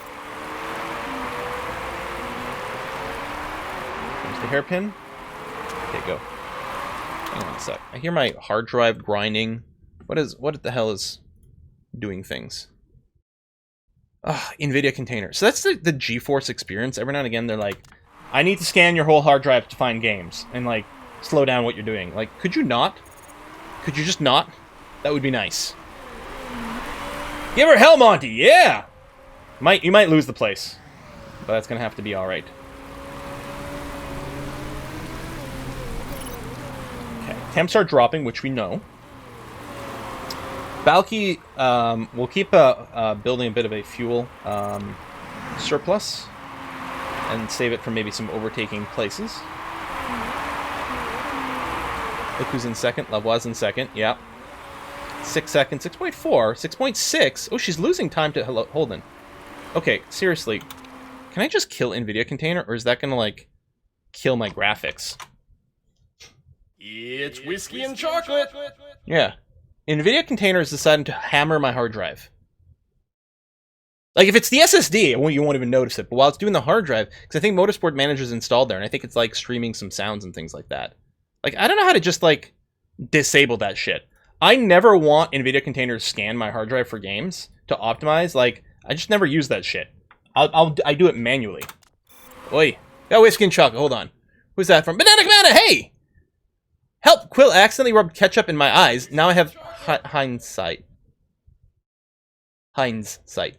There's the hairpin. Okay, go. Hang on a sec. I hear my hard drive grinding. What the hell is doing things? NVIDIA container. So that's the GeForce experience. Every now and again, they're like, I need to scan your whole hard drive to find games. And, like, slow down what you're doing. Like, could you not? Could you just not? That would be nice. Give her hell, Monty! Yeah! You might lose the place. But that's gonna have to be alright. Okay, temps are dropping, which we know. Balky will keep building a bit of a fuel surplus and save it for maybe some overtaking places. Look who's in second. Lavoie's in second. Yeah. 6 seconds. 6.4. 6.6. Oh, she's losing time to Holden. Okay, seriously. Can I just kill NVIDIA container, or is that going to, like, kill my graphics? It's whiskey and chocolate. Yeah. NVIDIA container is deciding to hammer my hard drive. Like, if it's the SSD, you won't even notice it. But while it's doing the hard drive, because I think Motorsport Manager is installed there, and I think it's, like, streaming some sounds and things like that. Like, I don't know how to just, like, disable that shit. I never want NVIDIA containers to scan my hard drive for games to optimize. Like, I just never use that shit. I do it manually. Oi. Got whiskey and chocolate. Hold on. Who's that from? Banana! Hey! Help! Quill accidentally rubbed ketchup in my eyes. Now I have hindsight. Hindsight.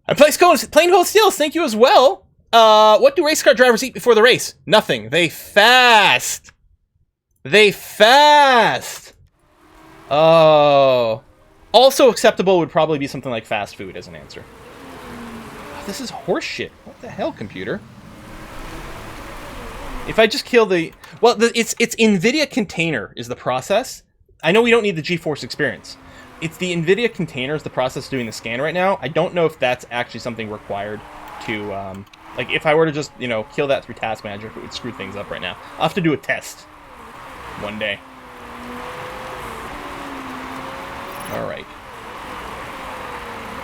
I play plain cold steels. Thank you as well. What do race car drivers eat before the race? Nothing. They fast. They fast. Oh. Also acceptable would probably be something like fast food as an answer. Oh, this is horseshit. What the hell, computer? If I just kill the... Well, it's NVIDIA container is the process. I know we don't need the GeForce experience. It's the NVIDIA container is the process doing the scan right now. I don't know if that's actually something required to... like, if I were to just, you know, kill that through Task Manager, it would screw things up right now. I'll have to do a test one day. Alright.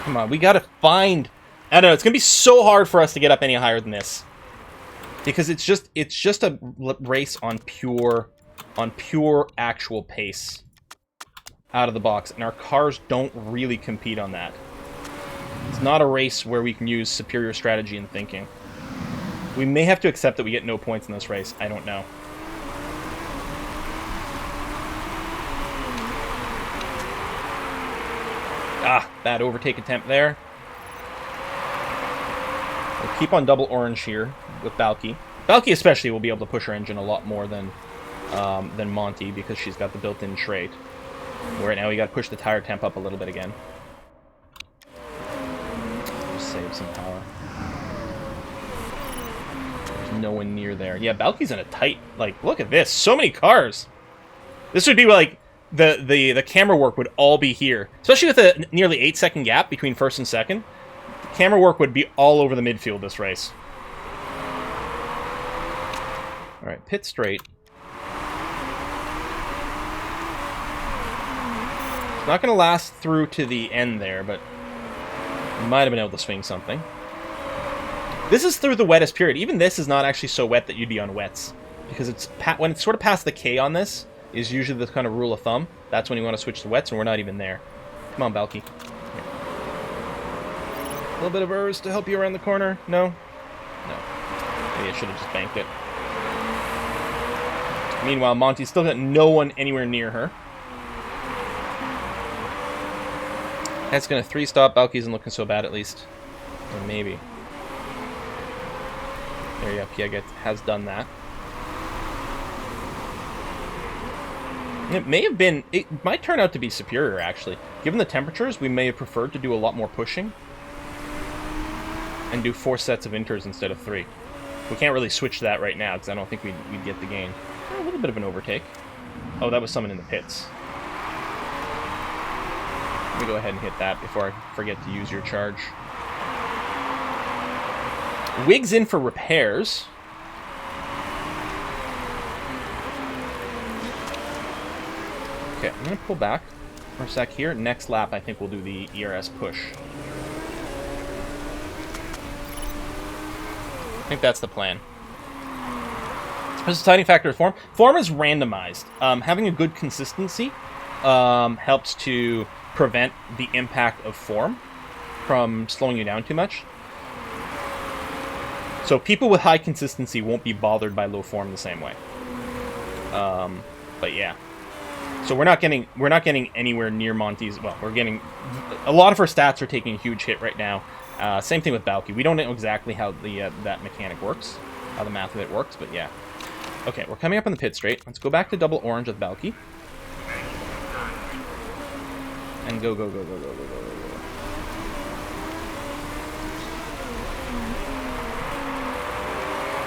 Come on, we gotta find... I don't know, it's gonna be so hard for us to get up any higher than this. Because it's just a race on pure actual pace. Out of the box. And our cars don't really compete on that. It's not a race where we can use superior strategy and thinking. We may have to accept that we get no points in this race. I don't know. Ah, bad overtake attempt there. We'll keep on double orange here with Balky. Balky especially will be able to push her engine a lot more than Monty because she's got the built-in trait. Right now we got to push the tire temp up a little bit again. Just save some power. There's no one near there. Yeah, Balky's in a tight... Like, look at this. So many cars. This would be like... The camera work would all be here. Especially with a nearly 8-second gap between first and second. The camera work would be all over the midfield this race. Alright, pit straight. It's not going to last through to the end there, but we might have been able to swing something. This is through the wettest period. Even this is not actually so wet that you'd be on wets. Because it's when it's sort of past the K on this, is usually the kind of rule of thumb. That's when you want to switch to wets, and we're not even there. Come on, Balky. Here. A little bit of Urs to help you around the corner. No? No. Maybe I should have just banked it. Meanwhile, Monty's still got no one anywhere near her. That's going to 3-stop. Balky isn't looking so bad, at least. Or maybe. There you go. Piaget has done that. It may have been... It might turn out to be superior, actually. Given the temperatures, we may have preferred to do a lot more pushing. And do 4 sets of inters instead of 3. We can't really switch to that right now, because I don't think we'd get the gain. A little bit of an overtake. Oh, that was someone in the pits. Let me go ahead and hit that before I forget to use your charge. Wig's in for repairs. Okay, I'm going to pull back for a sec here. Next lap, I think we'll do the ERS push. I think that's the plan. There's a deciding factor of form. Form is randomized. Having a good consistency helps to prevent the impact of form from slowing you down too much. So people with high consistency won't be bothered by low form the same way. But yeah. So we're not getting anywhere near Monty's. Well, we're getting a lot of her stats are taking a huge hit right now. Same thing with Balky. We don't know exactly how the that mechanic works, how the math of it works, but yeah. Okay, we're coming up on the pit straight. Let's go back to double orange with Balky. And go, go, go, go, go, go, go, go, go.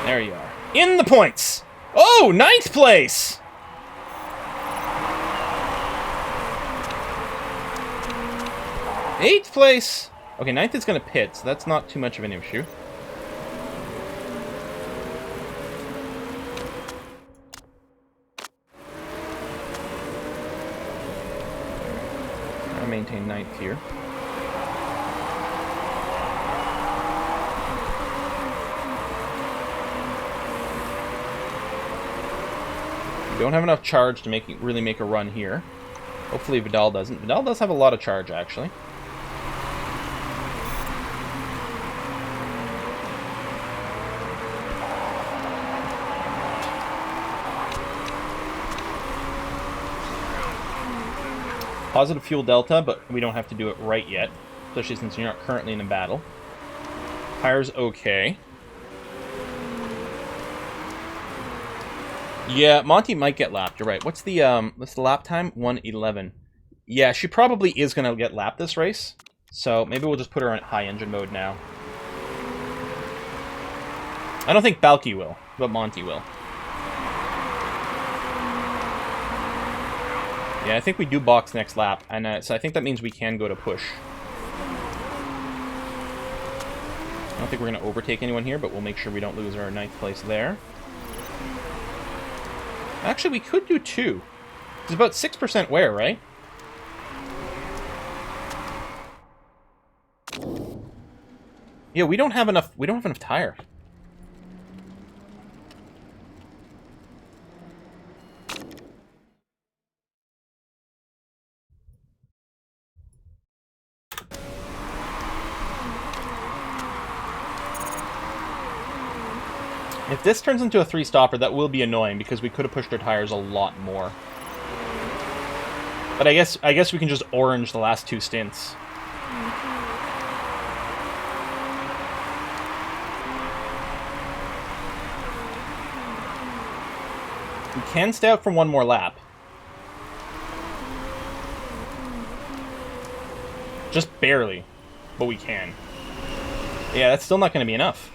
There you are. In the points! Oh, 9th place! Eighth place! Okay, 9th is going to pit, so that's not too much of an issue. I'll maintain 9th here. We don't have enough charge to really make a run here. Hopefully Vidal doesn't. Vidal does have a lot of charge, actually. Positive fuel delta, but we don't have to do it right yet, especially since you're not currently in a battle. Tires okay. Yeah, Monty might get lapped. You're right. What's the lap time? 1:11. Yeah, she probably is gonna get lapped this race. So maybe we'll just put her on high engine mode now. I don't think Balky will, but Monty will. Yeah, I think we do box next lap, and so I think that means we can go to push. I don't think we're going to overtake anyone here, but we'll make sure we don't lose our 9th place there. Actually, we could do 2. It's about 6% wear, right? Yeah, we don't have enough tire. If this turns into a 3-stopper, that will be annoying because we could have pushed our tires a lot more. But I guess we can just orange the last 2 stints. We can stay out for one more lap. Just barely, but we can. Yeah, that's still not going to be enough.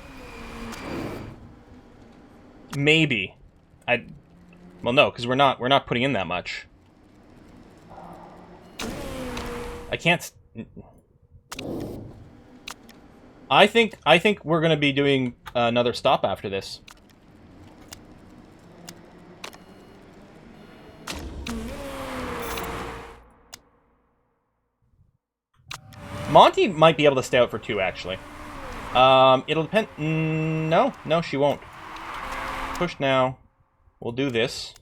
Maybe. Well, no, because we're not putting in that much. I can't. I think we're gonna be doing another stop after this. Monty might be able to stay out for 2, actually. It'll depend. No, she won't. Push now. We'll do this.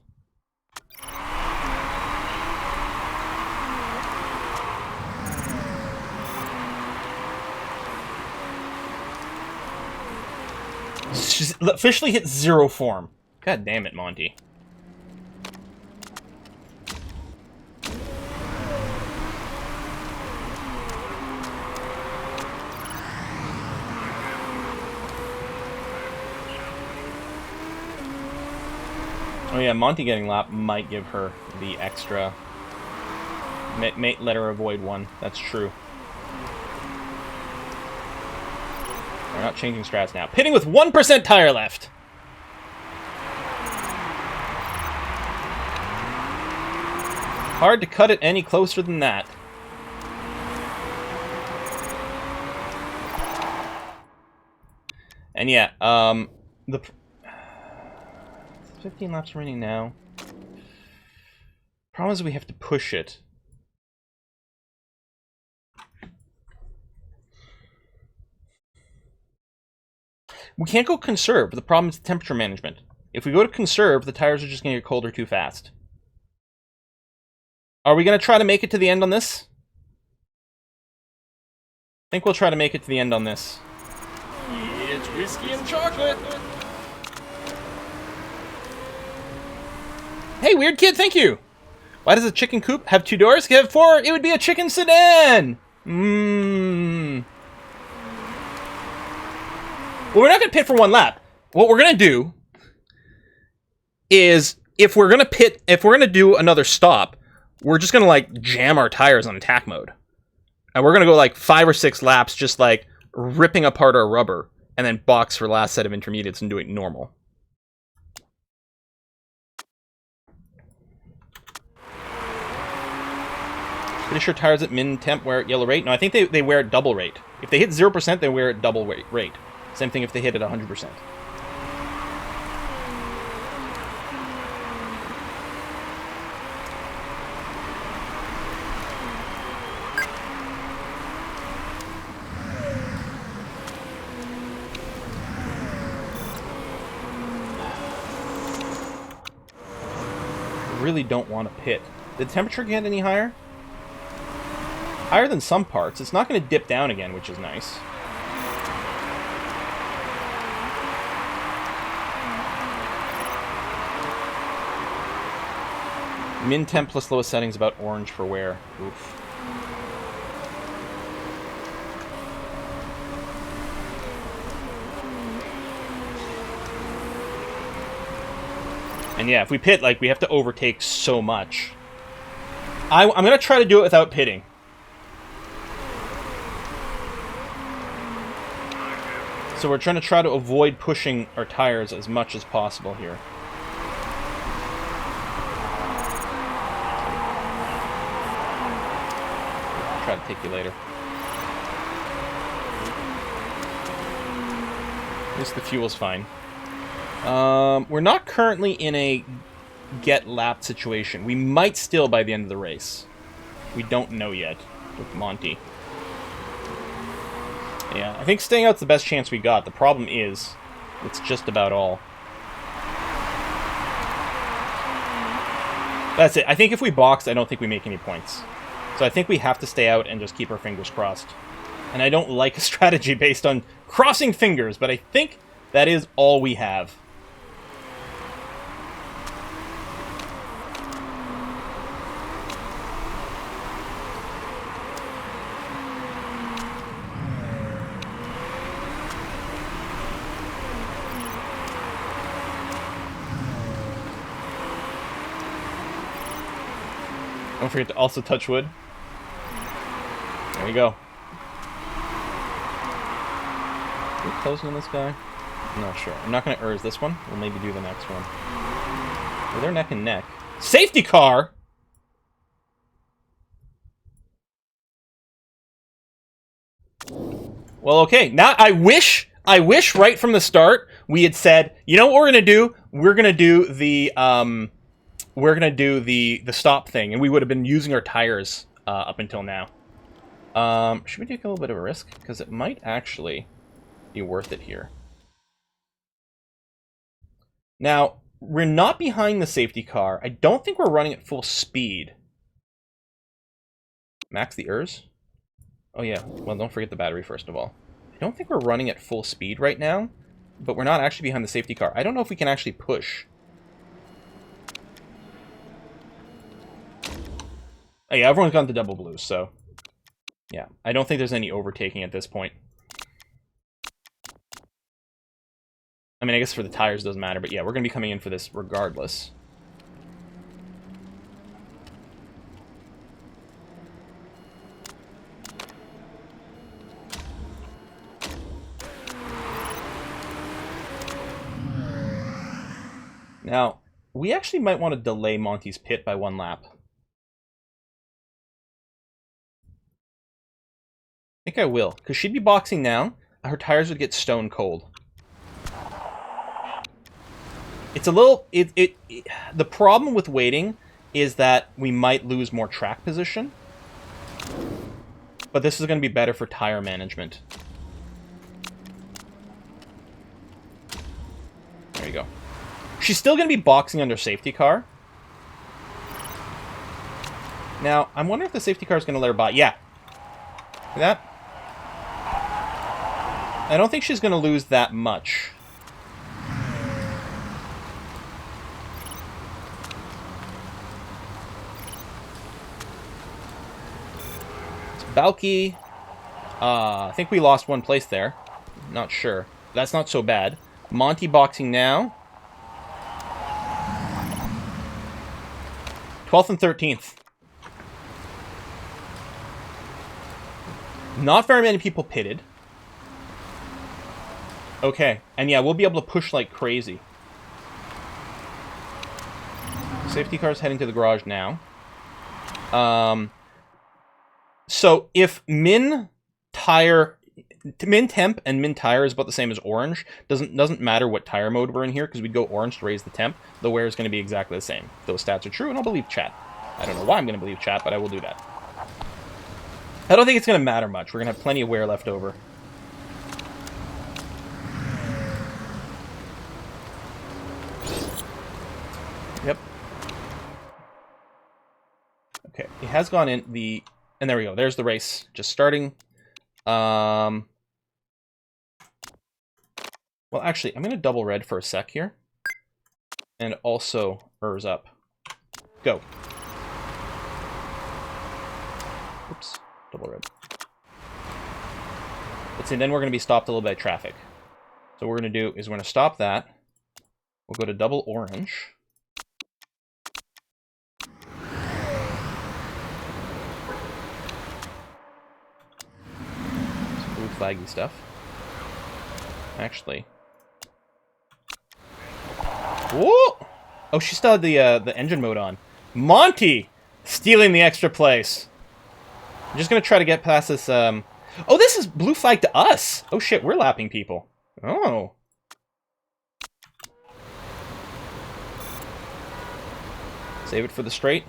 She's officially hit 0 form. God damn it, Monty. Oh yeah, Monty getting lapped might give her the extra... May let her avoid 1. That's true. We're not changing strats now. Pitting with 1% tire left! Hard to cut it any closer than that. And yeah, the... 15 laps remaining now. Problem is we have to push it. We can't go conserve. The problem is temperature management. If we go to conserve, the tires are just going to get colder too fast. Are we going to try to make it to the end on this? I think we'll try to make it to the end on this. It's whiskey and chocolate. Hey, weird kid, thank you. Why does a chicken coupe have 2 doors? If it have 4, it would be a chicken sedan. Well, we're not going to pit for 1 lap. What we're going to do is, if we're going to do another stop, we're just going to, like, jam our tires on attack mode. And we're going to go, like, 5 or 6 laps just, like, ripping apart our rubber, and then box for last set of intermediates and do it normal. Pretty sure tires at min temp wear at yellow rate. No, I think they wear at double rate. If they hit 0%, they wear at double rate. Same thing if they hit at 100%. I really don't want to pit. Did the temperature get any higher? Higher than some parts. It's not going to dip down again, which is nice. Min temp plus lowest settings about orange for wear. Oof. And yeah, if we pit, like, we have to overtake so much. I'm going to try to do it without pitting. So we're trying to avoid pushing our tires as much as possible here. I'll try to take you later. At least the fuel's fine. We're not currently in a get lapped situation. We might still by the end of the race. We don't know yet with Monty. Yeah, I think staying out's the best chance we got. The problem is, it's just about all. That's it. I think if we box, I don't think we make any points. So I think we have to stay out and just keep our fingers crossed. And I don't like a strategy based on crossing fingers, but I think that is all we have. Don't forget to also touch wood. There we go. Are we closing on this guy? I'm not sure. I'm not going to urge this one. We'll maybe do the next one. Well, they're neck and neck. Safety car! Well, okay. Now, I wish right from the start we had said, you know what we're going to do? We're going to do the stop thing, and we would have been using our tires up until now. Should we take a little bit of a risk? Because it might actually be worth it here. Now, we're not behind the safety car. I don't think we're running at full speed. Max the ERS? Oh yeah, well, don't forget the battery first of all. I don't think we're running at full speed right now, but we're not actually behind the safety car. I don't know if we can actually push. Oh yeah, everyone's gone to double blues, so... yeah, I don't think there's any overtaking at this point. I mean, I guess for the tires it doesn't matter, but yeah, we're going to be coming in for this regardless. Now, we actually might want to delay Monty's pit by 1 lap. I think I will, because she'd be boxing now, her tires would get stone cold. It's a little... The problem with waiting is that we might lose more track position. But this is going to be better for tire management. There you go. She's still going to be boxing under safety car. Now, I'm wondering if the safety car is going to let her by. Yeah. See that? I don't think she's going to lose that much. It's Balky. I think we lost one place there. Not sure. That's not so bad. Monty boxing now. 12th and 13th. Not very many people pitted. Okay. And yeah, we'll be able to push like crazy. Safety car's heading to the garage now. So if min temp and min tire is about the same as orange, doesn't matter what tire mode we're in here, because we'd go orange to raise the temp. The wear is going to be exactly the same. Those stats are true, and I'll believe chat. I don't know why I'm going to believe chat, but I will do that. I don't think it's going to matter much. We're going to have plenty of wear left over. Yep. Okay, it has gone in the... And there we go. There's the race. Just starting. Well, actually, I'm going to double red for a sec here. And also, ERS up. Go. Oops. Double red. Let's see, then we're going to be stopped a little bit by traffic. So what we're going to do is we're going to stop that. We'll go to double orange. Some blue flaggy stuff. Actually. Whoa! Oh, she still had the engine mode on. Monty! Stealing the extra place. I'm just going to try to get past this... Oh, this is blue flag to us! Oh shit, we're lapping people. Oh. Save it for the straight.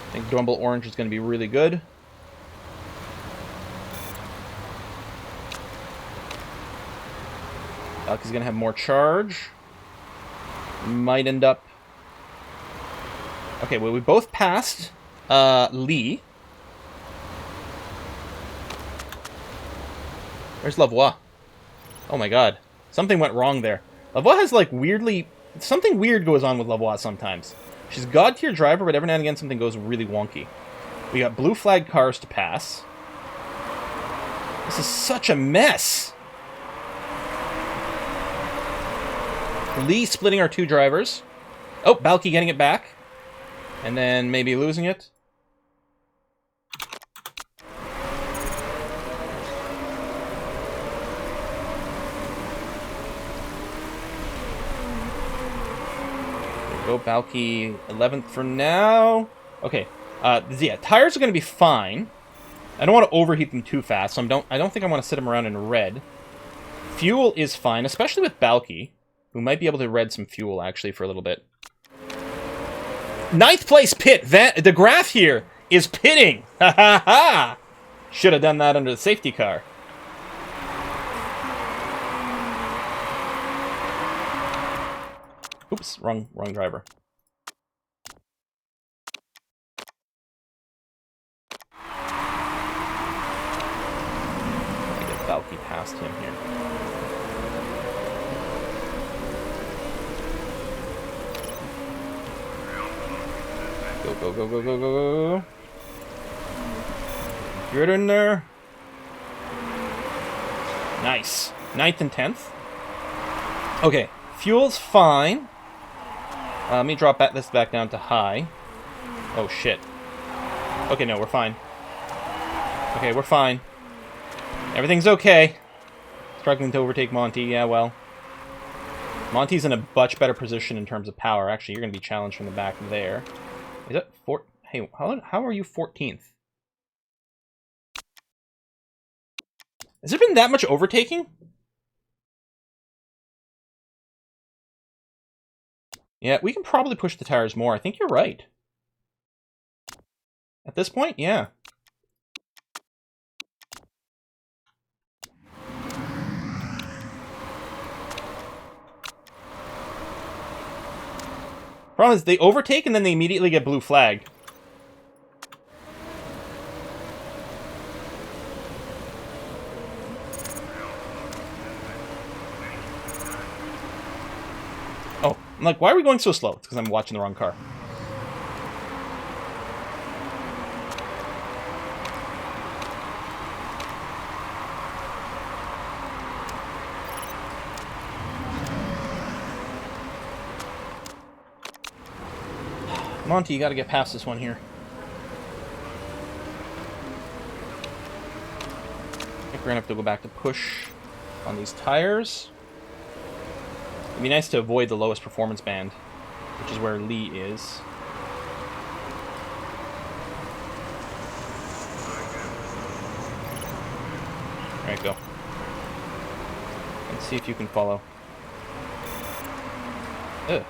I think double orange is going to be really good. Alky's going to have more charge. Might end up... Okay, well, we both passed Lee. Where's Lavoie? Oh my god. Something went wrong there. Lavoie has, like, weirdly... Something weird goes on with Lavoie sometimes. She's a god-tier driver, but every now and again something goes really wonky. We got blue flag cars to pass. This is such a mess. Lee splitting our two drivers. Oh, Balky getting it back. And then maybe losing it. There we go, Balky 11th for now. Okay, yeah, tires are going to be fine. I don't want to overheat them too fast, so I don't think I want to sit them around in red. Fuel is fine, especially with Balky, who might be able to red some fuel, actually, for a little bit. 9th place pit. The graph here is pitting. Ha ha ha! Should have done that under the safety car. Oops, wrong driver. Let me get Balky past him here. Go, go, go, go, go, go, go. Get in there. Nice. 9th and 10th. Okay, fuel's fine. Let me drop this back down to high. Oh, shit. Okay, no, we're fine. Okay, we're fine. Everything's okay. Struggling to overtake Monty, yeah, well. Monty's in a much better position in terms of power. Actually, you're going to be challenged from the back there. Is that four? Hey, how are you 14th? Has there been that much overtaking? Yeah, we can probably push the tires more. I think you're right. At this point, yeah. Problem is, they overtake and then they immediately get blue flag. Oh, I'm like, why are we going so slow? It's because I'm watching the wrong car. Monty, you gotta get past this one here. I think we're gonna have to go back to push on these tires. It'd be nice to avoid the lowest performance band, which is where Lee is. Alright, go. Let's see if you can follow. Ugh.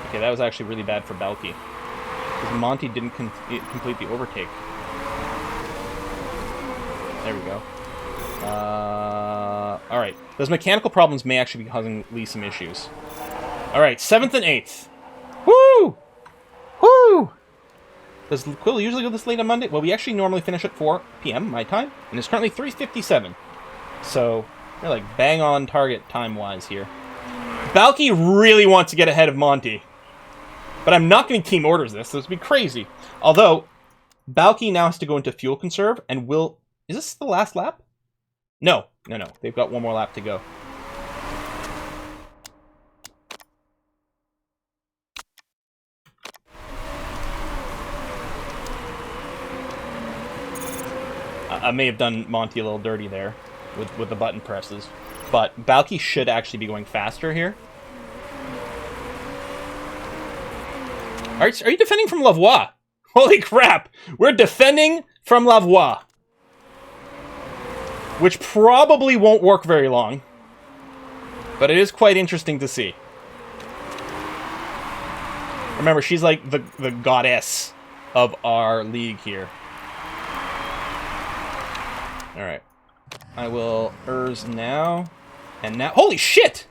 Okay, that was actually really bad for Balky. Because Monty didn't complete the overtake. There we go. Alright. Those mechanical problems may actually be causing Lee some issues. Alright, 7th and 8th. Woo! Woo! Does Quill usually go this late on Monday? Well, we actually normally finish at 4 p.m. my time, and it's currently 3:57. So, we're like bang on target time-wise here. Balky really wants to get ahead of Monty. But I'm not going to team orders this. This would be crazy. Although, Balky now has to go into fuel conserve and will... Is this the last lap? No. No, no. They've got one more lap to go. I may have done Monty a little dirty there with the button presses. But Balky should actually be going faster here. Are you defending from Lavoie? Holy crap! We're defending from Lavoie. Which probably won't work very long. But it is quite interesting to see. Remember, she's like the goddess of our league here. Alright. I will ERS now. And now... Holy shit!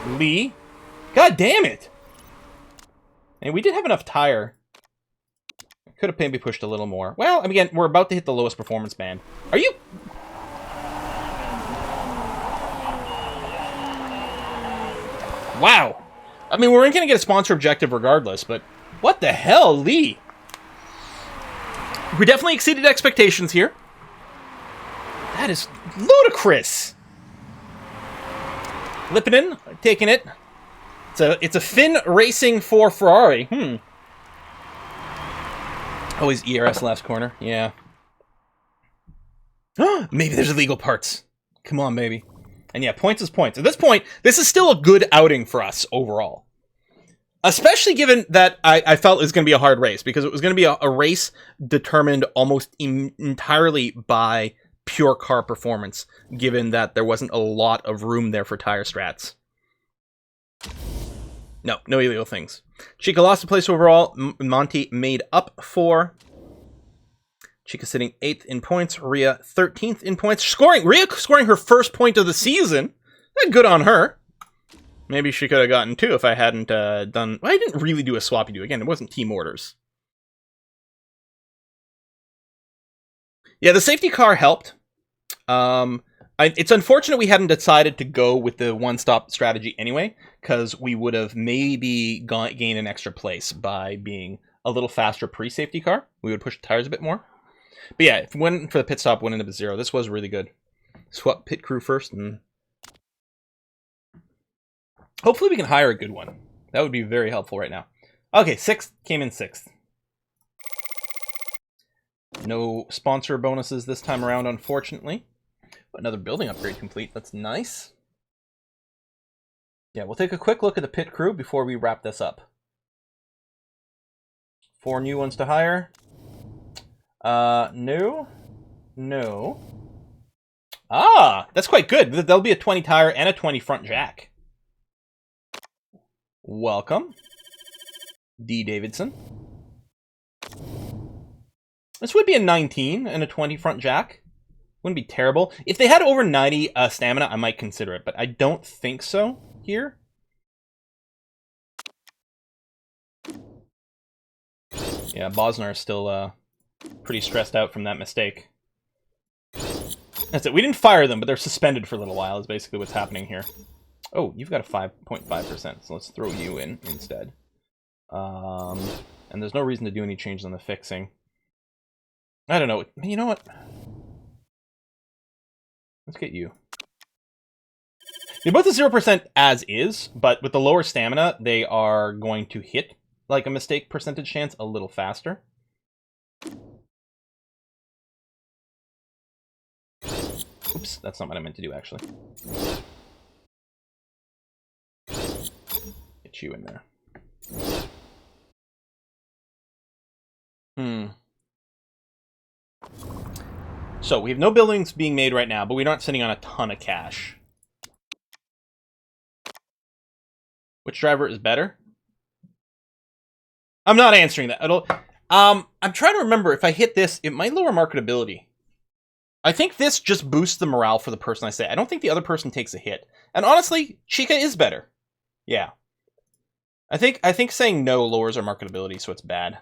Lee... God damn it! And we did have enough tire. Could have maybe pushed a little more. Well, again, we're about to hit the lowest performance band. Are you... Wow! I mean, we're going to get a sponsor objective regardless, but... What the hell, Lee? We definitely exceeded expectations here. That is ludicrous! Lipinen, taking it. It's a Finn racing for Ferrari. Always ERS last corner. Yeah. Maybe there's illegal parts. Come on, baby. And yeah, points is points. At this point, this is still a good outing for us overall. Especially given that I felt it was going to be a hard race. Because it was going to be a race determined almost entirely by pure car performance. Given that there wasn't a lot of room there for tire strats. No illegal things. Chica lost a place overall. Monty made up for. Chica sitting 8th in points. Rhea 13th in points. Rhea scoring her first point of the season. Good on her. Maybe she could have gotten 2 if I hadn't done... Well, I didn't really do a swappy do. Again, it wasn't team orders. Yeah, the safety car helped. It's unfortunate we hadn't decided to go with the one-stop strategy anyway, because we would have maybe gained an extra place by being a little faster pre-safety car. We would push the tires a bit more. But yeah, if we went for the pit stop, went into 0. This was really good. Swap pit crew first, and hopefully we can hire a good one. That would be very helpful right now. Okay, 6th came in 6th. No sponsor bonuses this time around, unfortunately. Another building upgrade complete. That's nice. Yeah, we'll take a quick look at the pit crew before we wrap this up. 4 new ones to hire. No. Ah, that's quite good. There'll be a 20 tire and a 20 front jack. welcome. D. Davidson. This would be a 19 and a 20 front jack. Wouldn't be terrible. If they had over 90 stamina, I might consider it, but I don't think so here. Yeah, Bosnar is still pretty stressed out from that mistake. That's it. We didn't fire them, but they're suspended for a little while is basically what's happening here. Oh, you've got a 5.5%, so let's throw you in instead. And there's no reason to do any changes on the fixing. I don't know. You know what? Let's get you. They're both a 0% as is, but with the lower stamina, they are going to hit like a mistake percentage chance a little faster. Oops, that's not what I meant to do, actually. Get you in there. So, we have no buildings being made right now, but we're not sitting on a ton of cash. Which driver is better? I'm not answering that at all. I'm trying to remember, if I hit this, it might lower marketability. I think this just boosts the morale for the person I say. I don't think the other person takes a hit. And honestly, Chica is better. Yeah. I think saying no lowers our marketability, so it's bad.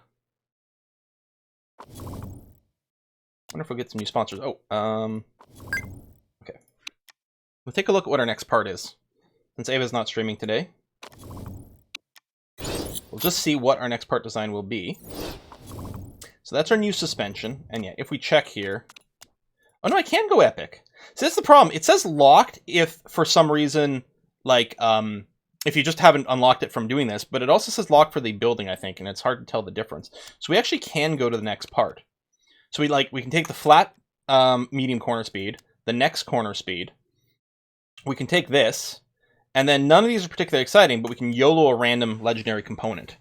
I wonder if we'll get some new sponsors. Oh, okay. We'll take a look at what our next part is. Since Ava's not streaming today, we'll just see what our next part design will be. So that's our new suspension. And yeah, if we check here... Oh no, I can go epic. So that's the problem. It says locked if, for some reason, like, if you just haven't unlocked it from doing this, but it also says locked for the building, I think, and it's hard to tell the difference. So we actually can go to the next part. So we can take the flat medium corner speed, the next corner speed. We can take this, and then none of these are particularly exciting, but we can YOLO a random legendary component.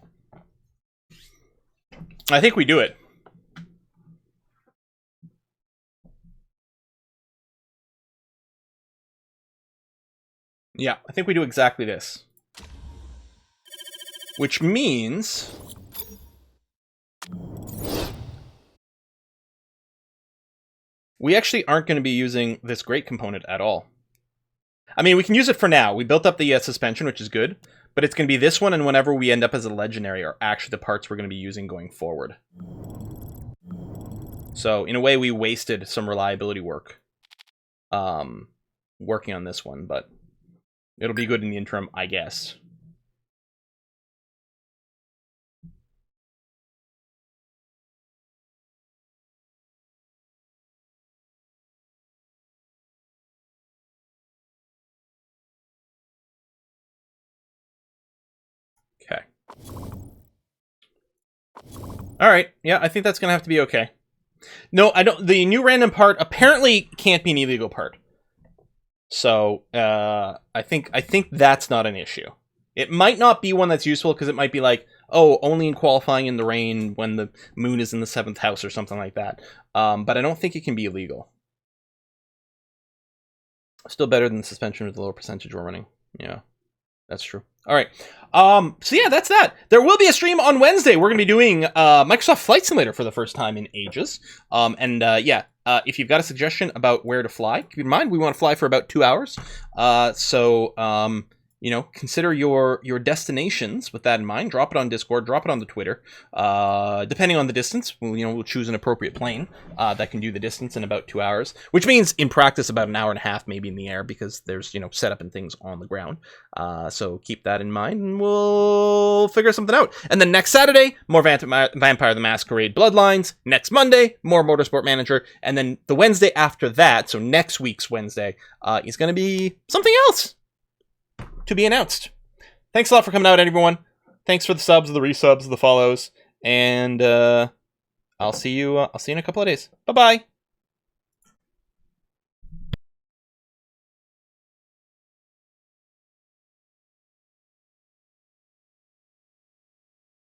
I think we do it. Yeah, I think we do exactly this. Which means... we actually aren't going to be using this great component at all. I mean, we can use it for now. We built up the suspension, which is good. But it's going to be this one, and whenever we end up as a legendary are actually the parts we're going to be using going forward. So, in a way, we wasted some reliability work working on this one, but it'll be good in the interim, I guess. Okay. All right. Yeah, I think that's going to have to be okay. No, I don't. The new random part apparently can't be an illegal part. So, I think that's not an issue. It might not be one that's useful because it might be like, oh, only in qualifying in the rain when the moon is in the 7th house or something like that. But I don't think it can be illegal. Still better than the suspension with the lower percentage we're running. Yeah, that's true. All right. So yeah, that's that. There will be a stream on Wednesday. We're going to be doing Microsoft Flight Simulator for the first time in ages. If you've got a suggestion about where to fly, keep in mind we want to fly for about 2 hours. Consider your destinations with that in mind. Drop it on Discord. Drop it on the Twitter. Depending on the distance, we'll choose an appropriate plane that can do the distance in about 2 hours, which means in practice about an hour and a half maybe in the air because there's setup and things on the ground. So keep that in mind, and we'll figure something out. And then next Saturday, more Vampire the Masquerade Bloodlines. Next Monday, more Motorsport Manager, and then the Wednesday after that, so next week's Wednesday, is going to be something else to be announced. Thanks a lot for coming out, everyone. Thanks for the subs, the resubs, the follows, and I'll see you in a couple of days. Bye-bye.